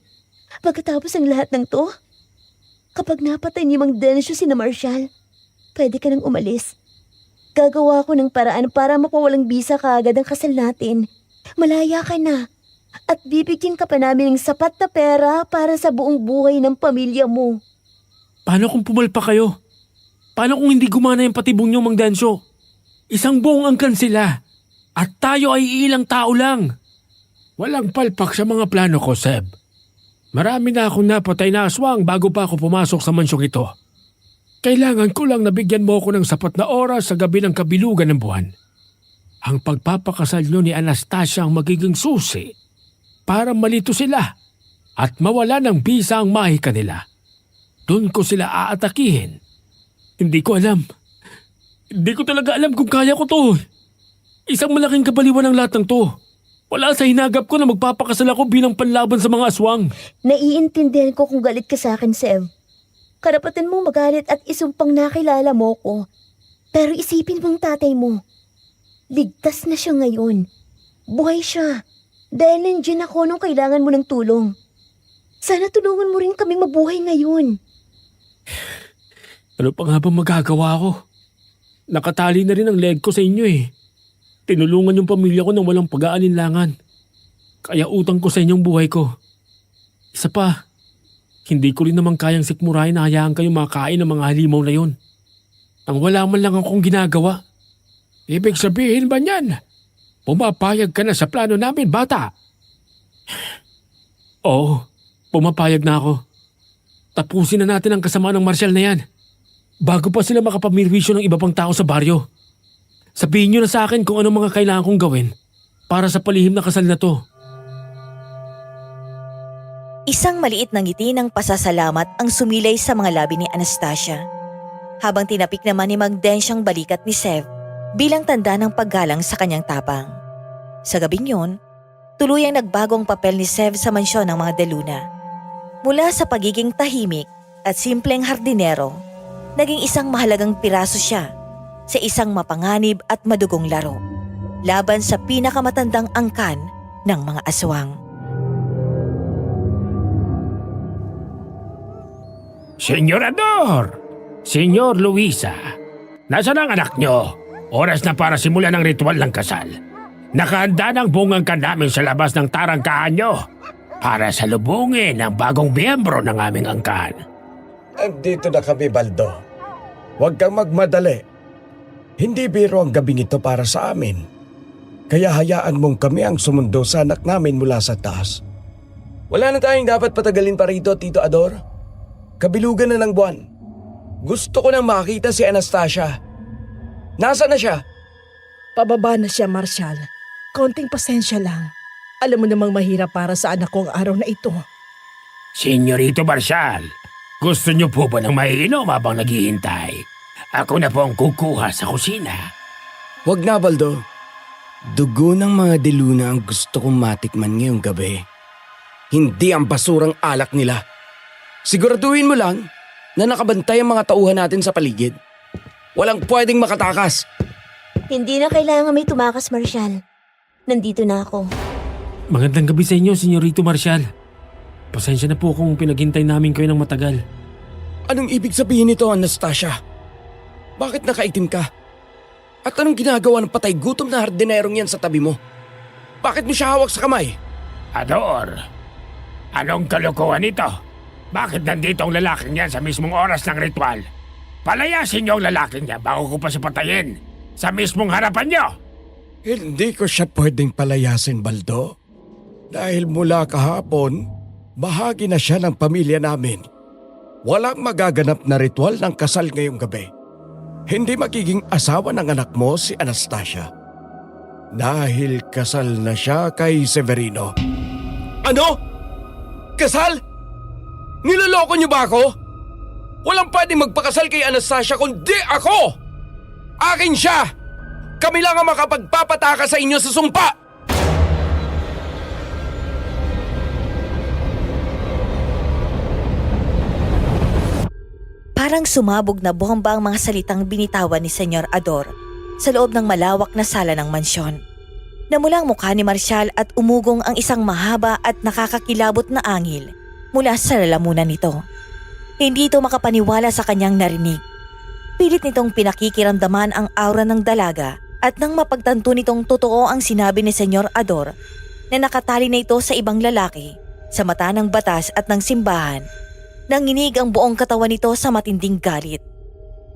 Pagkatapos ng lahat ng to, kapag napatay ni Mang Densyo si na Marshall, pwede ka nang umalis. Gagawa ko ng paraan para mapawalang bisa kaagad ang kasal natin. Malaya ka na. At bibigyan ka pa namin ng sapat na pera para sa buong buhay ng pamilya mo. Paano kung pumalpa kayo? Paano kung hindi gumana yung patibong nyo, Mang Densyo? Isang buong angkan sila. At tayo ay ilang tao lang. Walang palpak sa mga plano ko, Seb. Marami na akong napatay na aswang bago pa ako pumasok sa mansyong ito. Kailangan ko lang nabigyan mo ako ng sapat na oras sa gabi ng kabilugan ng buwan. Ang pagpapakasal nyo ni Anastasia ang magiging susi para malito sila at mawala ng bisa ang mahika nila. Doon ko sila aatakihin. Hindi ko alam. Hindi ko talaga alam kung kaya ko to. Isang malaking kabaliwan ang lahat ng to. Wala sa hinagap ko na magpapakasal ako bilang panlaban sa mga aswang. Naiintindihan ko kung galit ka sa akin, Sev. Karapatan mong magalit at isumpang nakilala mo ko. Pero isipin mong tatay mo. Ligtas na siya ngayon. Buhay siya. Dahil nandiyan ako nung kailangan mo ng tulong. Sana tulungan mo rin kaming mabuhay ngayon. Ano pa nga ba magagawa ko? Nakatali na rin ang leg ko sa inyo eh. Tinulungan yung pamilya ko nang walang pag-aalinlangan. Kaya utang ko sa inyong buhay ko. Isa pa, hindi ko rin naman kayang sikmurahin na hayaan kayo makain ng mga halimaw na yun. Nang wala man lang akong ginagawa. Ibig sabihin ba niyan? Pumapayag ka na sa plano namin, bata? Oo, pumapayag na ako. Tapusin na natin ang kasama ng Marshall na yan. Bago pa sila makapamirwisyo ng iba pang tao sa baryo. Sabihin niyo na sa akin kung anong mga kailangan kong gawin para sa palihim na kasal na to. Isang maliit na ngiti ng pasasalamat ang sumilay sa mga labi ni Anastasia. Habang tinapik naman ni Mang Densyang balikat ni Sev, bilang tanda ng paggalang sa kanyang tapang. Sa gabing yun, tuluyang nagbagong papel ni Sev sa mansyon ng mga De Luna. Mula sa pagiging tahimik at simpleng hardinero, naging isang mahalagang piraso siya sa isang mapanganib at madugong laro laban sa pinakamatandang angkan ng mga aswang. Senyorador! Senyor Luisa, nasaan ang anak nyo? Oras na para simulan ang ritual ng kasal. Nakahanda ng bungangkan namin sa labas ng tarangkahan nyo para salubungin ang bagong miyembro ng aming angkan. Andito na kami, Baldo. Huwag kang magmadali. Hindi biro ang gabing ito para sa amin. Kaya hayaan mong kami ang sumundo sa anak namin mula sa taas. Wala na tayong dapat patagalin pa rito, Tito Ador. Kabilugan na ng buwan. Gusto ko nang makita si Anastasia. Nasaan na siya? Pababa na siya, Marshal. Konting pasensya lang. Alam mo namang mahirap para sa anak ko ang araw na ito. Senyorito Marshal, gusto nyo po ba ng maiinom habang naghihintay? Ako na po ang kukuha sa kusina. Huwag na, Baldo. Dugo ng mga De Luna ang gusto kong matikman ngayong gabi. Hindi ang basurang alak nila. Siguraduhin mo lang na nakabantay ang mga tauhan natin sa paligid. Walang pwedeng makatakas. Hindi na kailangan may tumakas, Marshal. Nandito na ako. Magandang gabi sa inyo, Senyorito Marshal. Pasensya na po kung pinaghintay namin kayo ng matagal. Anong ibig sabihin nito, Anastasia? Bakit nakaitim ka? At anong ginagawa ng patay gutom na hardinerong yan sa tabi mo? Bakit mo siya hawak sa kamay? Ador, anong kalokohan ito? Bakit nandito ang lalaking yan sa mismong oras ng ritual? Palayasin niyo ang lalaking niya bago ko pa siya patayin sa mismong harapan niyo. Hindi ko siya pwedeng palayasin, Baldo. Dahil mula kahapon, bahagi na siya ng pamilya namin. Walang magaganap na ritual ng kasal ngayong gabi. Hindi magiging asawa ng anak mo si Anastasia. Dahil kasal na siya kay Severino. Ano? Kasal? Niloloko niyo ba ako? Walang pwedeng magpakasal kay Anastasia kundi ako! Akin siya! Kami lang ang makapagpapataka sa inyo sa sumpa! Parang sumabog na bomba ang mga salitang binitawan ni Senyor Ador sa loob ng malawak na sala ng mansyon. Namula ang mukha ni Marshal at umugong ang isang mahaba at nakakakilabot na angil mula sa lalamunan nito. Hindi ito makapaniwala sa kanyang narinig. Pilit nitong pinakikiramdaman ang aura ng dalaga at nang mapagtanto nitong totoo ang sinabi ni Senyor Ador na nakatali na ito sa ibang lalaki sa mata ng batas at ng simbahan, nanginig ang buong katawan nito sa matinding galit.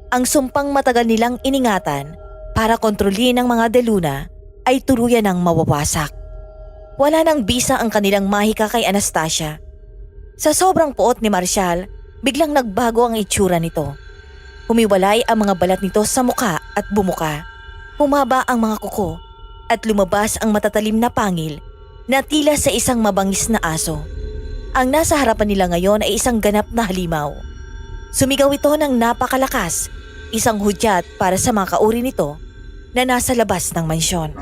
Ang sumpang matagal nilang iningatan para kontrolin ng mga De Luna ay tuluyan ng mawawasak. Wala nang bisa ang kanilang mahika kay Anastasia. Sa sobrang puot ni Marshal, biglang nagbago ang itsura nito. Humiwalay ang mga balat nito sa muka at bumuka. Humaba ang mga kuko at lumabas ang matatalim na pangil na tila sa isang mabangis na aso. Ang nasa harapan nila ngayon ay isang ganap na halimaw. Sumigaw ito ng napakalakas, isang hudyat para sa mga kauri nito na nasa labas ng mansyon.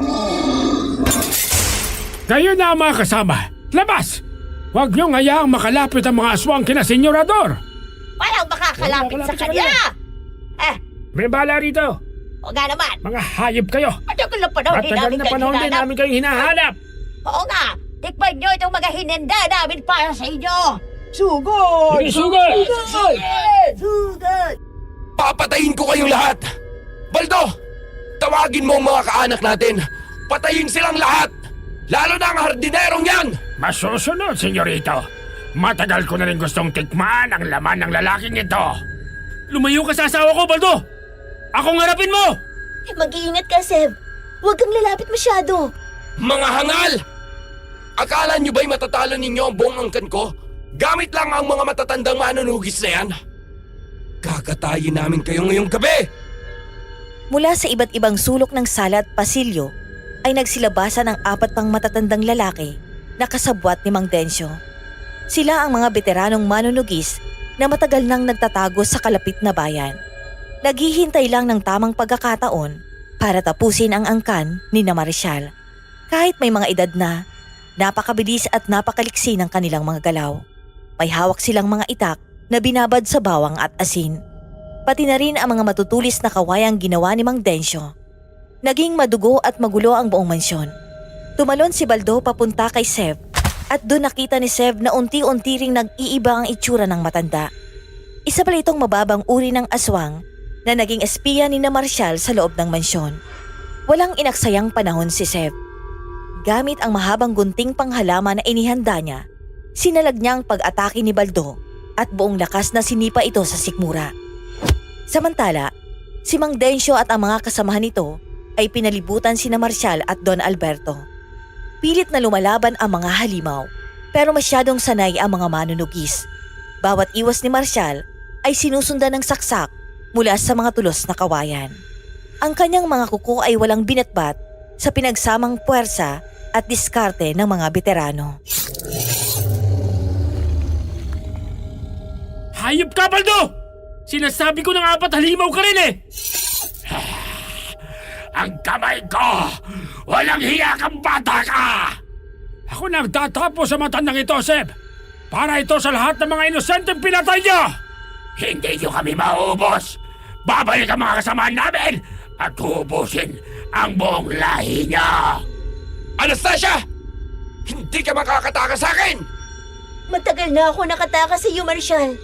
Kayo na ang mga kasama! Labas! Huwag niyong hayaang makalapit ang mga aswang kina Senyorador! Walang makakalapit sa kanya! May bala rito! O nga naman, Mga hayop kayo! matagal na panahon din Matagal namin na kayo panahon din hinahanap. namin kayong hinahanap! Oo nga, tikman nyo itong mga hinenda namin para sa inyo. Sugod! Sugod! Sugod! Papatayin ko kayong lahat! Baldo! Tawagin mo ang mga kaanak natin! Patayin silang lahat! Lalo na ang hardinerong yan! Masusunod, senyorito. Matagal ko na rin gustong tikman ang laman ng lalaking ito. Lumayo ka sa asawa ko, Baldo! Akong harapin mo! Mag-iingat ka, Sev. Huwag kang lalapit masyado. Mga hangal! Akala nyo ba'y matatalo ninyo ang buong angkan ko? Gamit lang ang mga matatandang manunugis na yan? Kakatayin namin kayo ngayong gabi! Mula sa iba't ibang sulok ng sala at pasilyo ay nagsilabasan ang 4 pang matatandang lalaki na kasabwat ni Mang Densyo. Sila ang mga veteranong manunugis na matagal nang nagtatago sa kalapit na bayan. Naghihintay lang ng tamang pagkakataon para tapusin ang angkan ni na Marcial. Kahit may mga edad na, napakabilis at napakaliksi ng kanilang mga galaw. May hawak silang mga itak na binabad sa bawang at asin. Pati na rin ang mga matutulis na kawayang ginawa ni Mang Densyo. Naging madugo at magulo ang buong mansyon. Tumalon si Baldo papunta kay Sev at doon nakita ni Sev na unti-unti ring nag-iiba ang itsura ng matanda. Isa pala itong mababang uri ng aswang na naging espiya ni na Marcial sa loob ng mansyon. Walang inaksayang panahon si Sev. Gamit ang mahabang gunting panghalaman na inihanda niya, sinalag niya ang pag-atake ni Baldo at buong lakas na sinipa ito sa sikmura. Samantala, si Mang Densyo at ang mga kasamahan nito ay pinalibutan sina Marcial at Don Alberto. Pilit na lumalaban ang mga halimaw, pero masyadong sanay ang mga manunugis. Bawat iwas ni Marcial ay sinusundan ng saksak mula sa mga tulos na kawayan. Ang kanyang mga kuko ay walang binatbat sa pinagsamang puwersa at diskarte ng mga veterano. Hayop ka, Baldo! Sinasabi ko na nga ba't halimaw ka rin eh! Ang kamay ko! Walang hiya kang bata ka! Ako nagtatapo sa matandang ito, Seb! Para ito sa lahat ng mga inosenteng pinatay niya! Hindi niyo kami maubos! Babalik ang mga kasamahan namin at ubusin ang buong lahi niya! Anastasia! Hindi ka makakatakas sa akin! Matagal na ako nakatakas sa iyo, Marcial.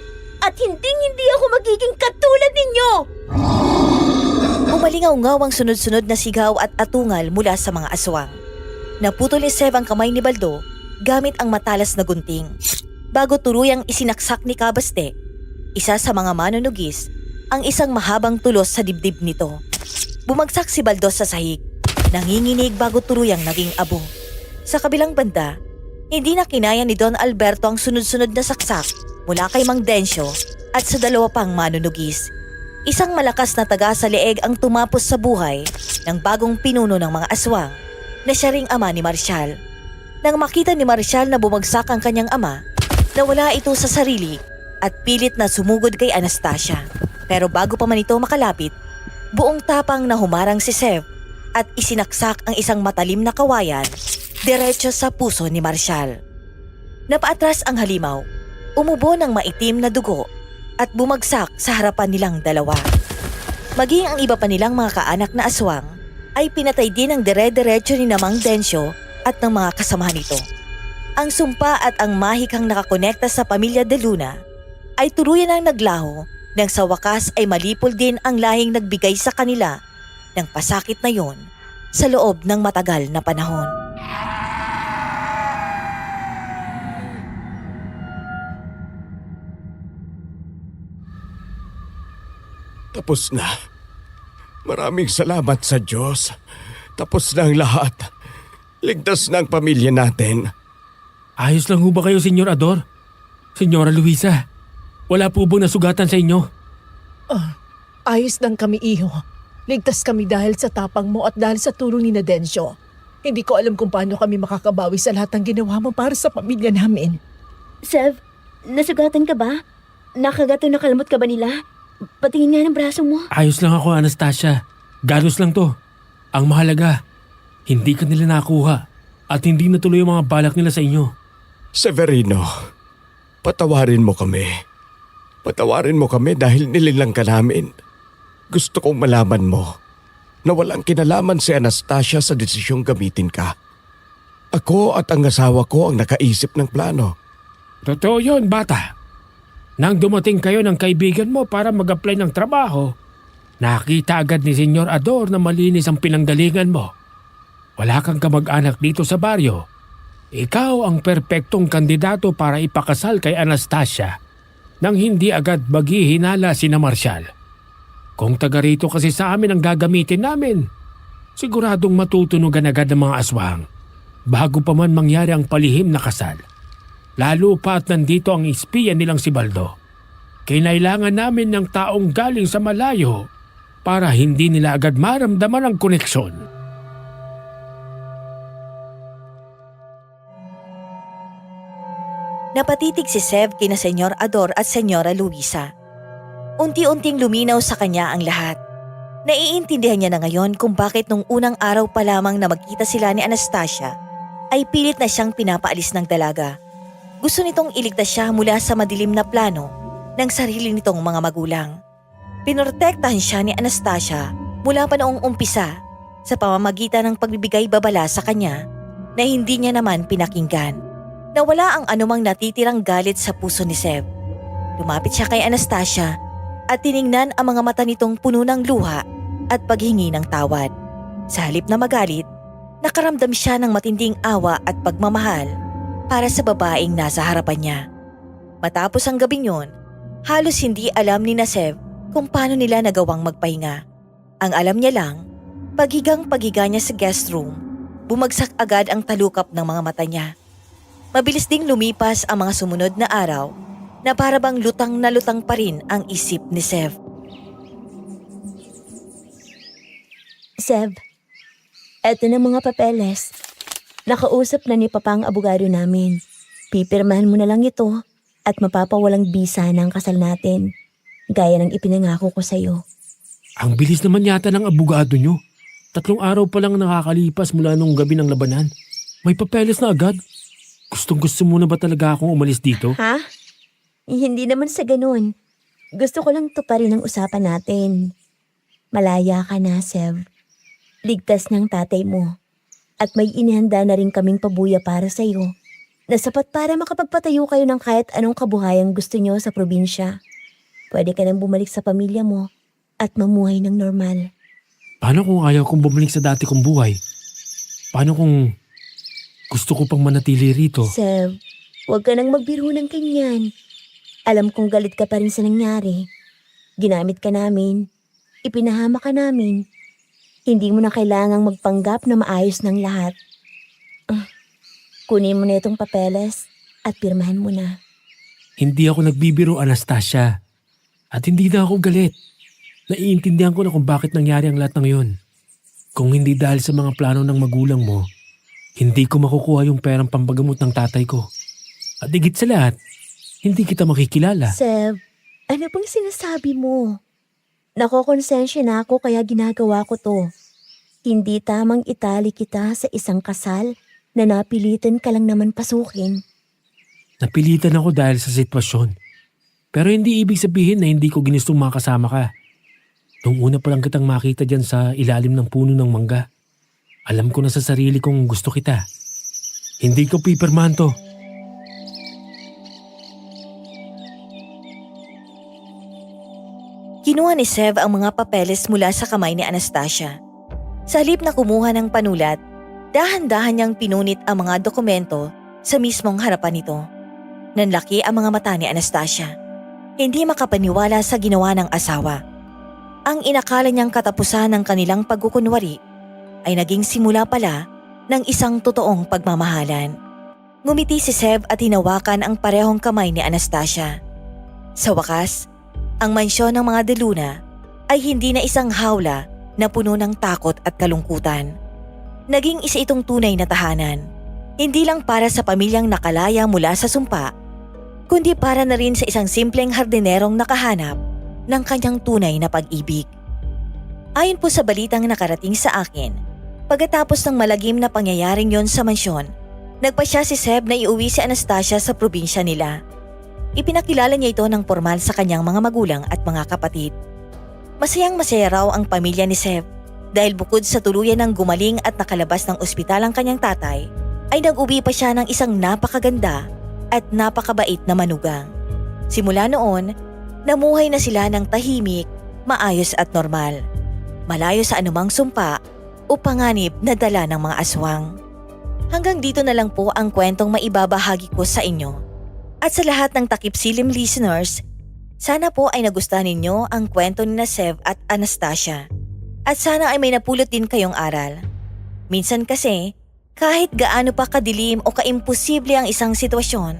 At hindi ako magiging katulad ninyo! Umalingaw-ngaw ang sunod-sunod na sigaw at atungal mula sa mga aswang. Naputol ni Sev ang kamay ni Baldo gamit ang matalas na gunting. Bago tuluyang isinaksak ni Kabaste, isa sa mga manunugis, ang isang mahabang tulos sa dibdib nito. Bumagsak si Baldo sa sahig, nanginginig bago tuluyang naging abo. Sa kabilang banda, hindi na kinaya ni Don Alberto ang sunod-sunod na saksak mula kay Mang Densyo at sa dalawa pang manunugis. Isang malakas na taga sa leeg ang tumapos sa buhay ng bagong pinuno ng mga aswang na siya ring ama ni Marcial. Nang makita ni Marcial na bumagsak ang kanyang ama, nawala ito sa sarili at pilit na sumugod kay Anastasia. Pero bago pa man ito makalapit, buong tapang na humarang si Sev at isinaksak ang isang matalim na kawayan diretso sa puso ni Marcial. Napaatras ang halimaw, umubo ng maitim na dugo at bumagsak sa harapan nilang dalawa. Maging ang iba pa nilang mga kaanak na aswang ay pinatay din ng dire-diretso ni Mang Densyo at ng mga kasamahan nito. Ang sumpa at ang mahikang nakakonekta sa pamilya De Luna ay tuluyan ang naglaho nang sa wakas ay malipol din ang lahing nagbigay sa kanila ng pasakit na yon sa loob ng matagal na panahon. Tapos na. Maraming salamat sa Diyos. Tapos na ang lahat. Ligtas na ang pamilya natin. Ayos lang ho ba kayo, Senyor Ador? Senyora Luisa, wala po bang nasugatan sa inyo? Ayos lang kami, iho. Ligtas kami dahil sa tapang mo at dahil sa tulong ni Densyo. Hindi ko alam kung paano kami makakabawi sa lahat ng ginawa mo para sa pamilya namin. Sev, nasugatan ka ba? Nakagato na kalmot ka ba nila? Patingin nga ng braso mo. Ayos lang ako, Anastasia. Galos lang to. Ang mahalaga, hindi ka nila nakuha at hindi natuloy ang mga balak nila sa inyo. Severino, patawarin mo kami. Patawarin mo kami dahil nililang ka namin. Gusto kong malaman mo na walang kinalaman si Anastasia sa desisyong gamitin ka. Ako at ang asawa ko ang nakaisip ng plano. Totoo yun, bata. Nang dumating kayo ng kaibigan mo para mag-apply ng trabaho, nakita agad ni Senyor Ador na malinis ang pinanggalingan mo. Wala kang kamag-anak dito sa baryo. Ikaw ang perpektong kandidato para ipakasal kay Anastasia nang hindi agad maghihinala si na Marcial. Kung taga rito kasi sa amin ang gagamitin namin, siguradong matutunugan agad ng mga aswang bago pa man mangyari ang palihim na kasal. Lalo pa at nandito ang espiya nilang si Baldo. Kinailangan namin ng taong galing sa malayo para hindi nila agad maramdaman ang koneksyon. Napatitig si Sev kina Senyor Ador at Senyora Luisa. Unti-unting luminaw sa kanya ang lahat. Naiintindihan niya na ngayon kung bakit nung unang araw pa lamang na magkita sila ni Anastasia ay pilit na siyang pinapaalis ng dalaga. Gusto nitong iligtas siya mula sa madilim na plano ng sarili nitong mga magulang. Pinortektahan siya ni Anastasia mula pa noong umpisa sa pamamagitan ng pagbibigay babala sa kanya na hindi niya naman pinakinggan. Nawala ang anumang natitirang galit sa puso ni Seb. Lumapit siya kay Anastasia at tiningnan ang mga mata nitong puno ng luha at paghingi ng tawad. Sa halip na magalit, nakaramdam siya ng matinding awa at pagmamahal para sa babaeng nasa harapan niya. Matapos ang gabing yun, halos hindi alam ni Seb kung paano nila nagawang magpahinga. Ang alam niya lang, paghigang-paghiga niya sa guest room, bumagsak agad ang talukap ng mga mata niya. Mabilis ding lumipas ang mga sumunod na araw na para bang lutang na lutang pa rin ang isip ni Seb. Seb, eto na mga papeles. Nakausap na ni Papa ang abogado namin. Pipirmahan mo na lang ito at mapapawalang bisa ng kasal natin. Gaya ng ipinangako ko sa'yo. Ang bilis naman yata ng abogado nyo. 3 araw pa lang nakakalipas mula nung gabi ng labanan. May papeles na agad. Gustong-gusto mo na ba talaga akong umalis dito? Ha? Hindi naman sa ganun. Gusto ko lang tuparin ang usapan natin. Malaya ka na, Seb. Ligtas ng tatay mo. At may inihanda na rin kaming pabuya para sa'yo. Na sapat para makapagpatayo kayo ng kahit anong kabuhayang gusto nyo sa probinsya. Pwede ka nang bumalik sa pamilya mo at mamuhay ng normal. Paano kung ayaw kong bumalik sa dati kong buhay? Paano kung gusto ko pang manatili rito? Seb, huwag ka nang magbiro ng ganyan. Alam kong galit ka pa rin sa nangyari. Ginamit ka namin. Ipinahama ka namin. Hindi mo na kailangang magpanggap na maayos ng lahat. Kunin mo na itong papeles at pirmahan mo na. Hindi ako nagbibiro, Anastasia. At hindi na ako galit. Naiintindihan ko na kung bakit nangyari ang lahat ng yun. Kung hindi dahil sa mga plano ng magulang mo, hindi ko makukuha yung perang pampagamot ng tatay ko. At higit sa lahat, hindi kita makikilala. Seb, ano bang sinasabi mo? Nakokonsensya na ako kaya ginagawa ko to. Hindi tamang itali kita sa isang kasal na napilitan ka lang naman pasukin. Napilitan ako dahil sa sitwasyon. Pero hindi ibig sabihin na hindi ko ginustong makasama ka. Nung una pa lang kitang makita dyan sa ilalim ng puno ng mangga, alam ko na sa sarili kong gusto kita. Hindi ko pipirmahan to. Kinuha ni Seb ang mga papeles mula sa kamay ni Anastasia. Sa halip na kumuha ng panulat, dahan-dahan niyang pinunit ang mga dokumento sa mismong harapan nito. Nanlaki ang mga mata ni Anastasia. Hindi makapaniwala sa ginawa ng asawa. Ang inakala niyang katapusan ng kanilang pagkukunwari ay naging simula pala ng isang totoong pagmamahalan. Ngumiti si Seb at hinawakan ang parehong kamay ni Anastasia. Sa wakas, ang mansyon ng mga De Luna ay hindi na isang hawla na puno ng takot at kalungkutan. Naging isa itong tunay na tahanan. Hindi lang para sa pamilyang nakalaya mula sa sumpa, kundi para na rin sa isang simpleng hardinerong nakahanap ng kanyang tunay na pag-ibig. Ayon po sa balitang nakarating sa akin, pagkatapos ng malagim na pangyayaring yon sa mansyon, nagpasya si Seb na iuwi si Anastasia sa probinsya nila. Ipinakilala niya ito ng formal sa kanyang mga magulang at mga kapatid. Masayang masaya raw ang pamilya ni Seb dahil bukod sa tuluyan ng gumaling at nakalabas ng ospital ang kanyang tatay, ay nag-uwi pa siya ng isang napakaganda at napakabait na manugang. Simula noon, namuhay na sila ng tahimik, maayos at normal. Malayo sa anumang sumpa o panganib na dala ng mga aswang. Hanggang dito na lang po ang kwentong maibabahagi ko sa inyo. At sa lahat ng Takip Silim listeners, sana po ay nagustuhan ninyo ang kwento ni Seb at Anastasia. At sana ay may napulot din kayong aral. Minsan kasi, kahit gaano pa kadilim o kaimposible ang isang sitwasyon,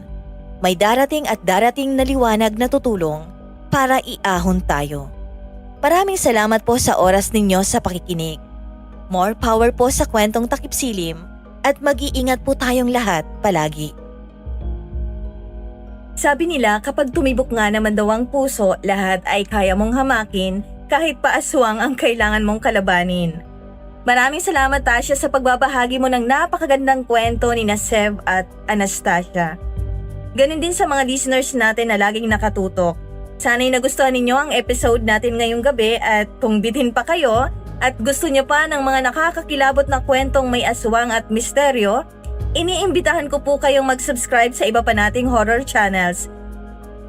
may darating at darating na liwanag na tutulong para iahon tayo. Maraming salamat po sa oras ninyo sa pakikinig. More power po sa kwentong Takip Silim at mag-iingat po tayong lahat palagi. Sabi nila kapag tumibok nga naman daw ang puso, lahat ay kaya mong hamakin kahit pa aswang ang kailangan mong kalabanin. Maraming salamat Tasha sa pagbabahagi mo ng napakagandang kwento ni Sev at Anastasia. Ganon din sa mga listeners natin na laging nakatutok. Sana'y nagustuhan ninyo ang episode natin ngayong gabi at kung bitin pa kayo at gusto nyo pa ng mga nakakakilabot na kwentong may aswang at misteryo, iniimbitahan ko po kayong mag-subscribe sa iba pa nating horror channels.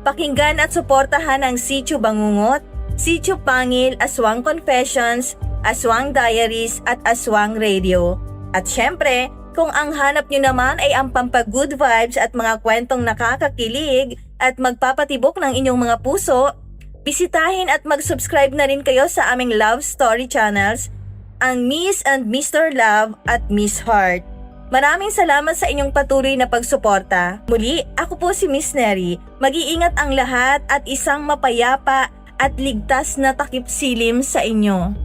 Pakinggan at suportahan ang Sitio Bangungot, Sitio Pangil, Aswang Confessions, Aswang Diaries at Aswang Radio. At syempre, kung ang hanap nyo naman ay ang pampag-good vibes at mga kwentong nakakakilig at magpapatibok ng inyong mga puso, bisitahin at mag-subscribe na rin kayo sa aming love story channels, ang Miss and Mr. Love at Miss Heart. Maraming salamat sa inyong patuloy na pagsuporta. Muli, ako po si Miss Neri. Mag-iingat ang lahat at isang mapayapa at ligtas na takip silim sa inyo.